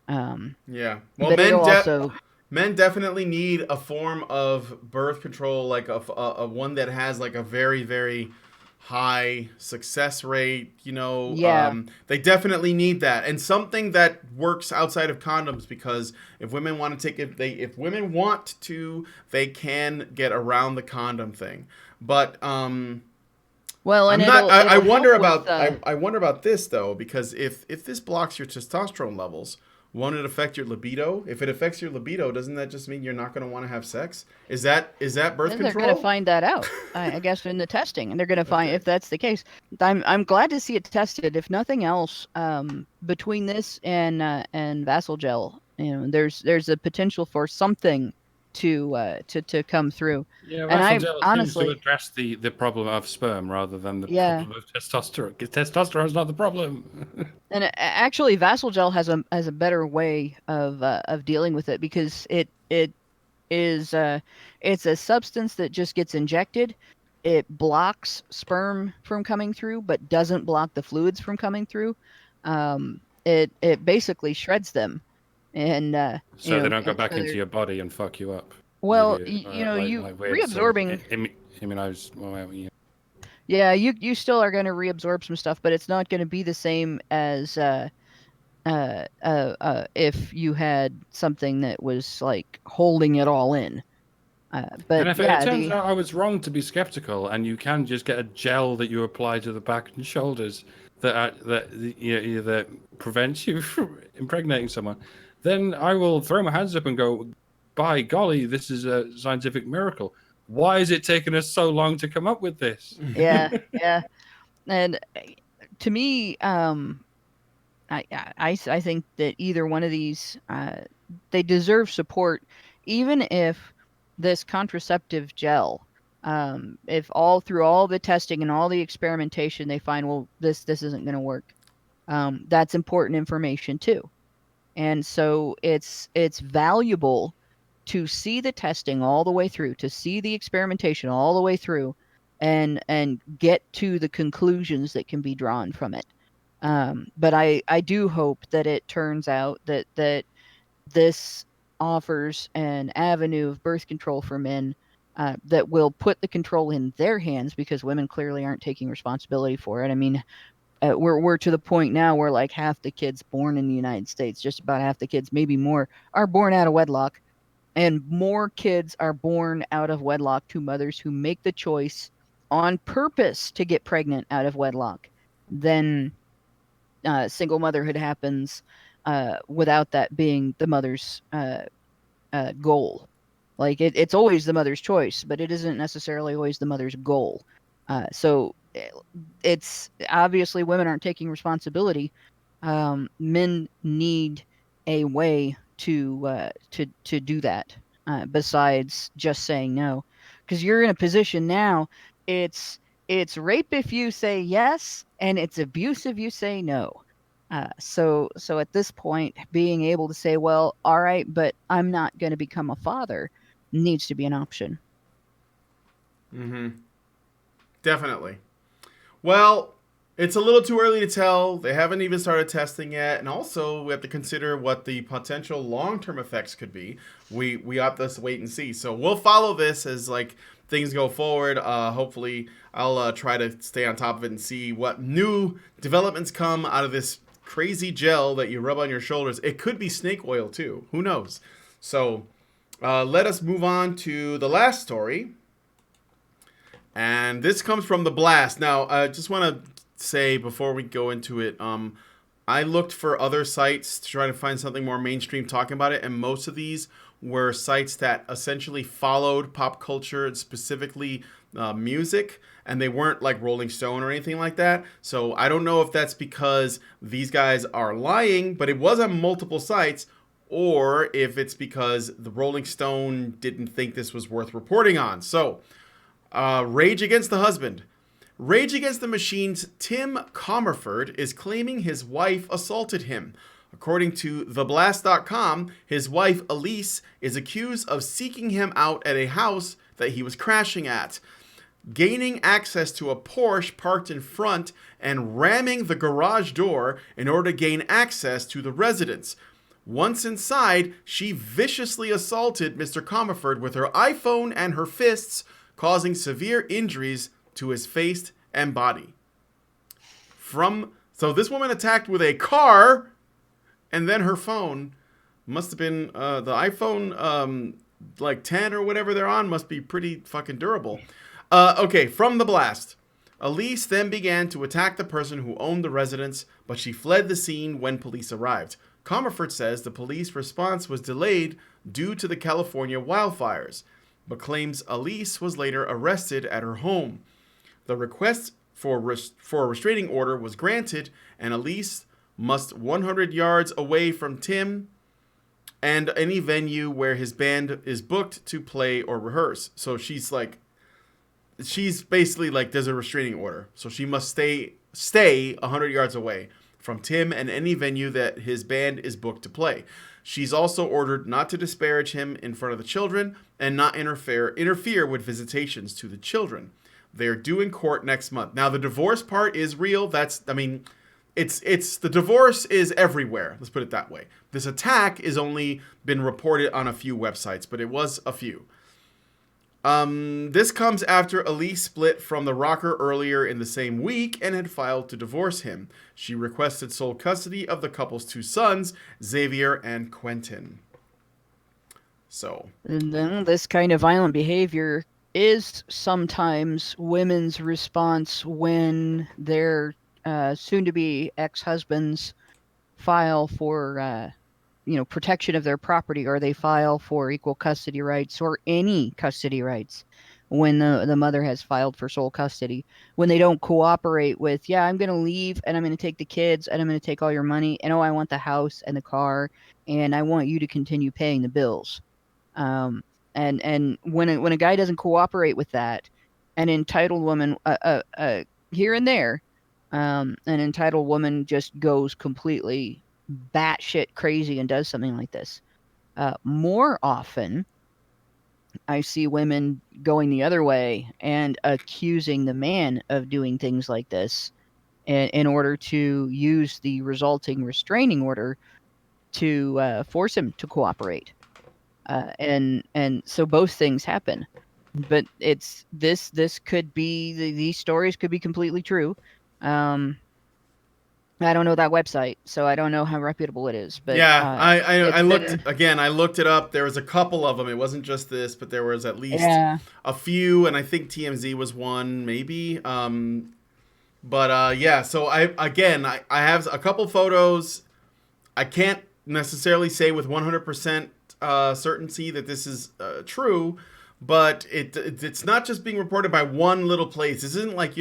Yeah. Well, also men definitely need a form of birth control, like a one that has like a very, very high success rate. Yeah. They definitely need that, and something that works outside of condoms, because if women want to if women want to, they can get around the condom thing. But well, and I wonder about I wonder about this though, because if this blocks your testosterone levels, won't it affect your libido? If it affects your libido, doesn't that just mean you're not going to want to have sex? Is that birth control? They're going to find that out, I guess, in the testing, and they're going to find if that's the case. I'm glad to see it tested. If nothing else, between this and Vassal Gel, there's a potential for something to come through. Yeah, and I Gel honestly seems to address the problem of sperm rather than the problem of testosterone. Because testosterone is not the problem. And actually, Vassal Gel has a better way of dealing with it, because it is it's a substance that just gets injected. It blocks sperm from coming through, but doesn't block the fluids from coming through. It basically shreds them. And so they don't go back into your body and fuck you up. Well, you reabsorbing. Immunize. Well, Yeah, you still are going to reabsorb some stuff, but it's not going to be the same as if you had something that was like holding it all in. And But if it yeah, turns the out I was wrong to be skeptical, and you can just get a gel that you apply to the back and shoulders that prevents you from impregnating someone, then I will throw my hands up and go, by golly, this is a scientific miracle. Why is it taking us so long to come up with this? yeah, yeah, and to me, I think that either one of these, they deserve support, even if this contraceptive gel, if all through all the testing and all the experimentation, they find, well, this isn't going to work. That's important information too. And so it's valuable to see the testing all the way through, to see the experimentation all the way through, and get to the conclusions that can be drawn from it. But I do hope that it turns out that this offers an avenue of birth control for men that will put the control in their hands, because women clearly aren't taking responsibility for it. I mean, we're to the point now where like half the kids born in the United States, just about half the kids, maybe more, are born out of wedlock, and more kids are born out of wedlock to mothers who make the choice on purpose to get pregnant out of wedlock than single motherhood happens without that being the mother's goal. Like it's always the mother's choice, but it isn't necessarily always the mother's goal. So it's obviously women aren't taking responsibility. Men need a way to do that besides just saying no, because you're in a position now. It's rape if you say yes, and it's abuse if you say no. So at this point, being able to say, well, all right, but I'm not going to become a father, needs to be an option. Mm-hmm. Definitely. Well, it's a little too early to tell. They haven't even started testing yet, and also we have to consider what the potential long-term effects could be. We have to wait and see. So we'll follow this as like things go forward. Hopefully, I'll try to stay on top of it and see what new developments come out of this crazy gel that you rub on your shoulders. It could be snake oil too. Who knows? So let us move on to the last story. And this comes from The Blast. Now, I just want to say before we go into it, I looked for other sites to try to find something more mainstream talking about it, and most of these were sites that essentially followed pop culture, and specifically music, and they weren't like Rolling Stone or anything like that. So I don't know if that's because these guys are lying, but it was on multiple sites, or if it's because the Rolling Stone didn't think this was worth reporting on. So Rage Against the Husband. Rage Against the Machine's Tim Comerford is claiming his wife assaulted him. According to TheBlast.com, his wife Elise is accused of seeking him out at a house that he was crashing at, gaining access to a Porsche parked in front, and ramming the garage door in order to gain access to the residence. Once inside, she viciously assaulted Mr. Comerford with her iPhone and her fists, causing severe injuries to his face and body. So this woman attacked with a car, and then her phone. Must have been the iPhone like 10 or whatever they're on, must be pretty fucking durable. Okay, from The Blast. Elise then began to attack the person who owned the residence, but she fled the scene when police arrived. Comerford says the police response was delayed due to the California wildfires, but claims Elise was later arrested at her home. The request for a restraining order was granted, and Elise must 100 yards away from Tim and any venue where his band is booked to play or rehearse. So she's basically like, there's a restraining order, so she must stay 100 yards away from Tim and any venue that his band is booked to play. She's also ordered not to disparage him in front of the children and not interfere with visitations to the children. They're due in court next month. Now, the divorce part is real. It's the divorce is everywhere. Let's put it that way. This attack is only been reported on a few websites, but it was a few. This comes after Elise split from the rocker earlier in the same week and had filed to divorce him. She requested sole custody of the couple's 2 sons, Xavier and Quentin. So. And then this kind of violent behavior is sometimes women's response when their soon-to-be ex-husbands file for protection of their property, or they file for equal custody rights or any custody rights when the mother has filed for sole custody. When they don't cooperate with, I'm going to leave and I'm going to take the kids and I'm going to take all your money, and I want the house and the car and I want you to continue paying the bills. And when a guy doesn't cooperate with that, an entitled woman here and there, an entitled woman just goes completely batshit crazy and does something like this. More often, I see women going the other way and accusing the man of doing things like this in order to use the resulting restraining order to force him to cooperate. And so both things happen. But it's this could be, these stories could be completely true. I don't know that website, so I don't know how reputable it is. But I looked it up. There was a couple of them. It wasn't just this, but there was at least a few, and I think TMZ was one, maybe. So I have a couple photos. I can't necessarily say with 100% certainty that this is true, but it's not just being reported by one little place. This isn't like,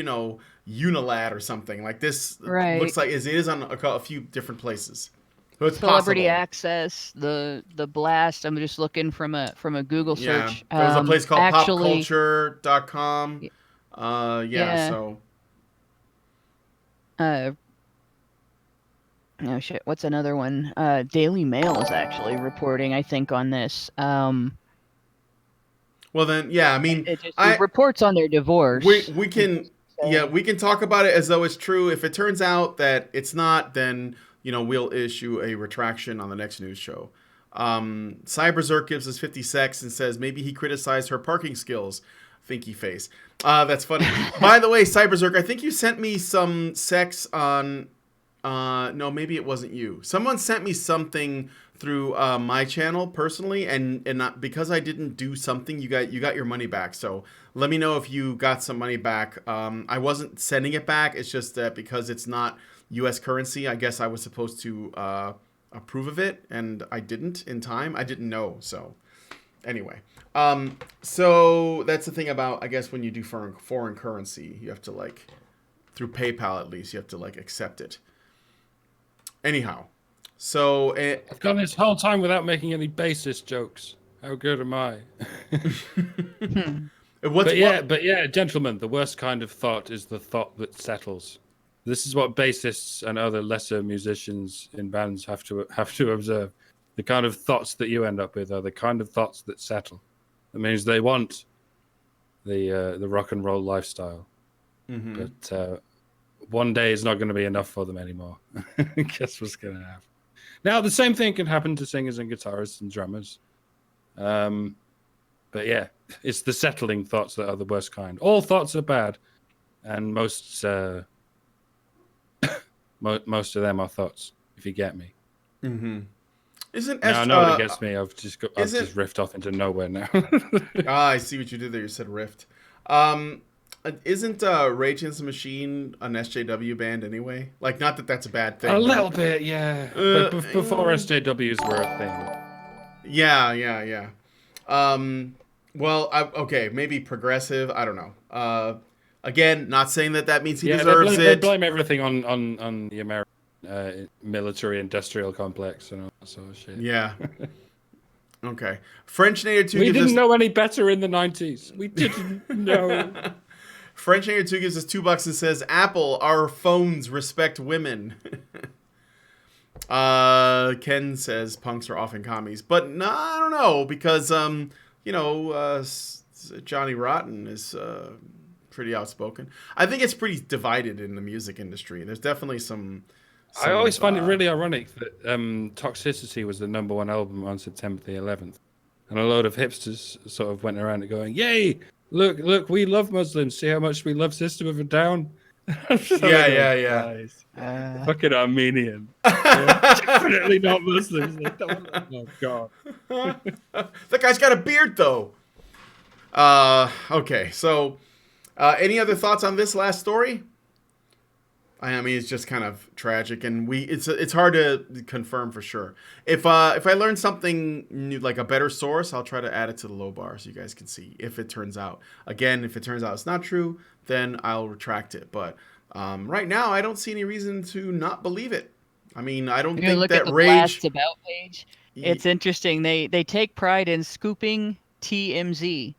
Unilad or something like this. Right. Looks like it is on a few different places. So it's Celebrity possible. Access, the blast. I'm just looking from a Google search. There was a place called popculture.com. So. Oh shit! What's another one? Daily Mail is actually reporting, I think, on this. Well then, it reports on their divorce. We can talk about it as though it's true. If it turns out that it's not, then we'll issue a retraction on the next news show. Cyberzerk gives us 50 secs and says maybe he criticized her parking skills. Thinky face. That's funny. By the way, Cyberzerk, I think you sent me some secs on. No, maybe it wasn't you. Someone sent me something through my channel personally, and not, because I didn't do something, you got your money back. So let me know if you got some money back. I wasn't sending it back. It's just that because it's not U.S. currency, I guess I was supposed to approve of it, and I didn't in time. I didn't know. So anyway, so that's the thing about, I guess, when you do foreign currency, you have to through PayPal at least, you have to accept it. Anyhow, so I've gone this whole time without making any bassist jokes. How good am I? But yeah, gentlemen, the worst kind of thought is the thought that settles. This is what bassists and other lesser musicians in bands have to observe. The kind of thoughts that you end up with are the kind of thoughts that settle. That means they want the rock and roll lifestyle, but one day is not going to be enough for them anymore. Guess what's going to happen? Now, the same thing can happen to singers and guitarists and drummers. But yeah, it's the settling thoughts that are the worst kind. All thoughts are bad, and most of them are thoughts, if you get me. Mm-hmm. Now, nobody gets me. I've just riffed off into nowhere now. I see what you did there. You said riffed. Isn't Rage Against the Machine an SJW band anyway? Not that that's a bad thing. A little bit, yeah. But before SJWs were a thing. Yeah. Okay, maybe progressive. I don't know. Again, not saying that means he deserves it. They blame everything on the American military-industrial complex and all that sort of shit. Yeah. Okay. French Native 2 We didn't know any better in the 90s. We didn't know. French Native 2 gives us $2 and says, Apple, our phones respect women. Ken says punks are often commies. But no, I don't know, because, Johnny Rotten is pretty outspoken. I think it's pretty divided in the music industry. There's definitely some I always find it really ironic that Toxicity was the #1 album on September the 11th. and a load of hipsters sort of went around it going, "Yay! Look, we love Muslims. See how much we love System of a Down." Yeah. Guys, fucking Armenian. Definitely not Muslims. Oh god. That guy's got a beard though. Okay, so any other thoughts on this last story? I mean, it's just kind of tragic, and it's hard to confirm for sure. If I learn something new, like a better source, I'll try to add it to the low bar so you guys can see if it turns out. Again, if it turns out it's not true, then I'll retract it. But right now, I don't see any reason to not believe it. I mean, I don't think look that at the Rage. Blast About page. It's interesting. They take pride in scooping TMZ.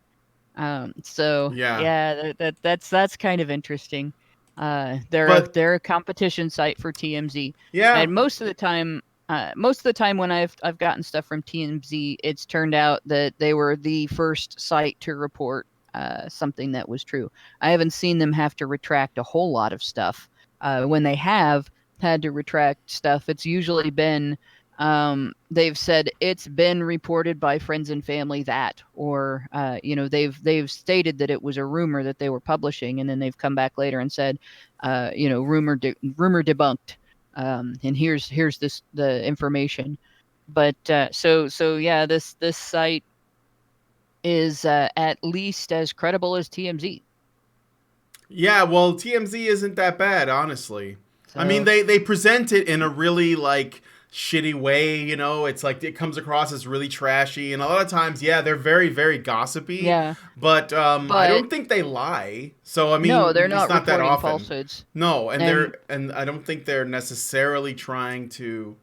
So Yeah. that's kind of interesting. They're a competition site for TMZ. Yeah. And most of the time when I've gotten stuff from TMZ, it's turned out that they were the first site to report something that was true. I haven't seen them have to retract a whole lot of stuff. When they have had to retract stuff, it's usually been they've said it's been reported by friends and family that, or they've stated that it was a rumor that they were publishing, and then they've come back later and said, rumor debunked, and here's the information. But so yeah, this site is at least as credible as TMZ. Yeah, well, TMZ isn't that bad, honestly. So, I mean, they present it in a really like shitty way, it's like it comes across as really trashy, and a lot of times, yeah, they're very, very gossipy. Yeah. But I don't think they lie. So I mean, no, they're not it's not that reporting often. falsehoods. No, and I don't think they're necessarily trying to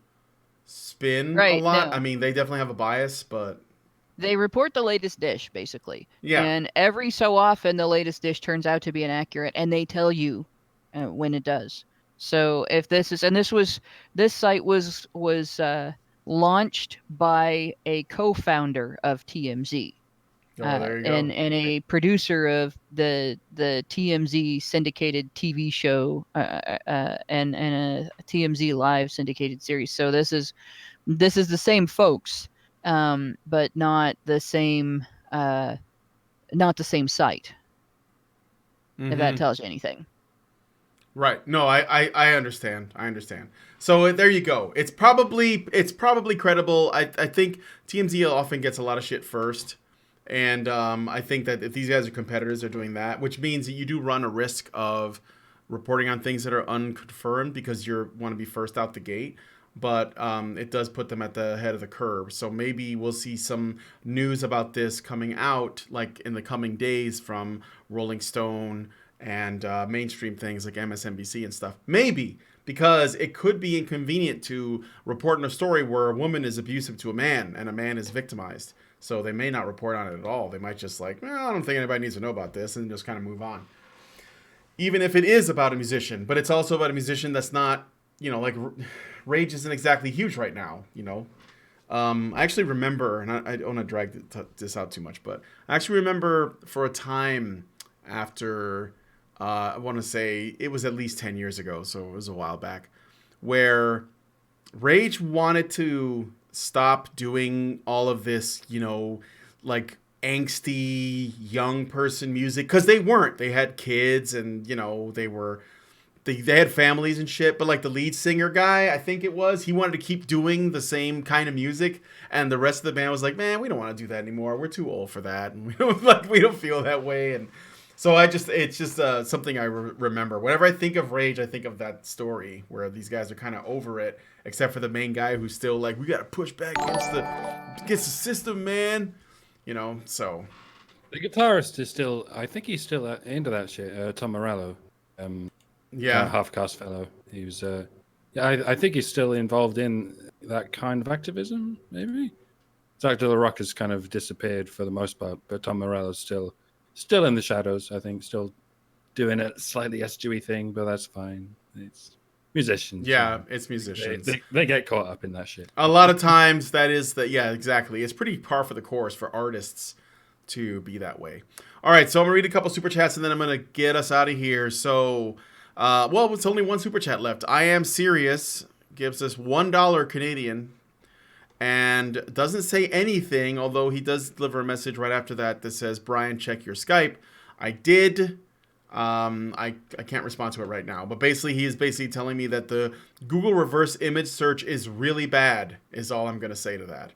spin a lot. No. I mean, they definitely have a bias, but they report the latest dish, basically. Yeah. And every so often, the latest dish turns out to be inaccurate, and they tell you when it does. So if this site was launched by a co-founder of TMZ, there you go. and a producer of the TMZ syndicated TV show and a TMZ live syndicated series. So this is the same folks, but not the same site. Mm-hmm. If that tells you anything. Right. No, I understand. So there you go. It's probably credible. I think TMZ often gets a lot of shit first. And I think that if these guys are competitors, they're doing that, which means that you do run a risk of reporting on things that are unconfirmed because you want to be first out the gate. But it does put them at the head of the curve. So maybe we'll see some news about this coming out like in the coming days from Rolling Stone and mainstream things like MSNBC and stuff. Maybe, because it could be inconvenient to report on a story where a woman is abusive to a man and a man is victimized. So they may not report on it at all. They might just like, I don't think anybody needs to know about this, and just kind of move on. Even if it is about a musician, but it's also about a musician that's not, like Rage isn't exactly huge right now, I actually remember, and I don't want to drag this out too much, but I actually remember for a time after... I want to say it was at least 10 years ago, so it was a while back, where Rage wanted to stop doing all of this, like angsty young person music, because they weren't. They had kids and, they had families and shit, but like the lead singer guy, I think it was, he wanted to keep doing the same kind of music, and the rest of the band was like, man, we don't want to do that anymore. We're too old for that, and we don't feel that way, and... So it's just something I remember. Whenever I think of Rage, I think of that story where these guys are kind of over it, except for the main guy who's still like, we got to push back against the system, man. So. The guitarist is still, I think he's still into that shit. Tom Morello, half-caste fellow. He was, I think he's still involved in that kind of activism, maybe. Dr. LaRock has kind of disappeared for the most part, but Tom Morello's still in the shadows, I think, still doing a slightly SGE thing, but that's fine. It's musicians. Yeah, it's musicians. They get caught up in that shit. A lot of times yeah, exactly. It's pretty par for the course for artists to be that way. All right, so I'm going to read a couple super chats and then I'm going to get us out of here. So, it's only one super chat left. I Am Serious gives us $1 Canadian. and doesn't say anything, although he does deliver a message right after that that says, Brian, check your Skype. I did. I can't respond to it right now, but basically he is basically telling me that the Google reverse image search is really bad, is all I'm going to say to that.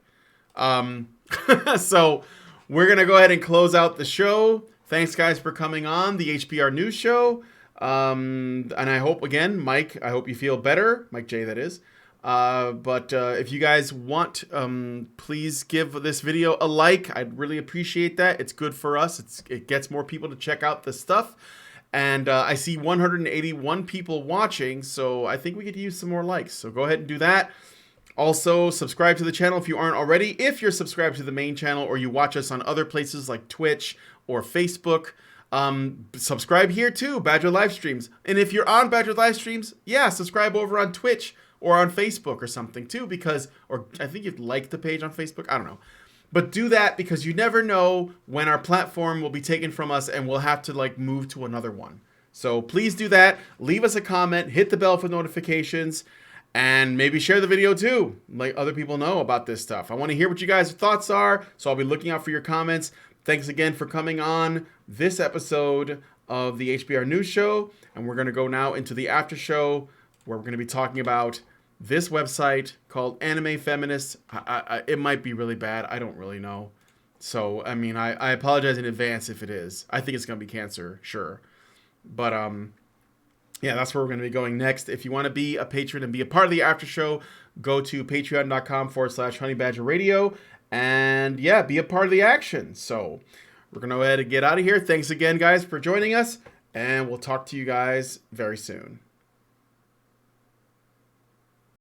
So we're going to go ahead and close out the show. Thanks, guys, for coming on the HBR News Show. And I hope, again, Mike, I hope you feel better. Mike J, that is. But if you guys want, please give this video a like. I'd really appreciate that. It's good for us. It gets more people to check out this stuff. And I see 181 people watching, so I think we could use some more likes. So go ahead and do that. Also, subscribe to the channel if you aren't already. If you're subscribed to the main channel or you watch us on other places like Twitch or Facebook, subscribe here too, Badger Live Streams. And if you're on Badger Live Streams, yeah, subscribe over on Twitch or on Facebook or something too, because, or I think you'd like the page on Facebook, I don't know. But do that because you never know when our platform will be taken from us and we'll have to like move to another one. So please do that. Leave us a comment, hit the bell for notifications, and maybe share the video too. Let other people know about this stuff. I want to hear what you guys' thoughts are, so I'll be looking out for your comments. Thanks again for coming on this episode of the HBR News Show. And we're going to go now into the after show where we're going to be talking about this website called Anime Feminists. It might be really bad. I don't really know. So, I mean, I apologize in advance if it is. I think it's going to be cancer, sure. But, yeah, that's where we're going to be going next. If you want to be a patron and be a part of the after show, go to patreon.com/honeybadgerradio. And, yeah, be a part of the action. So, we're going to go ahead and get out of here. Thanks again, guys, for joining us. And we'll talk to you guys very soon.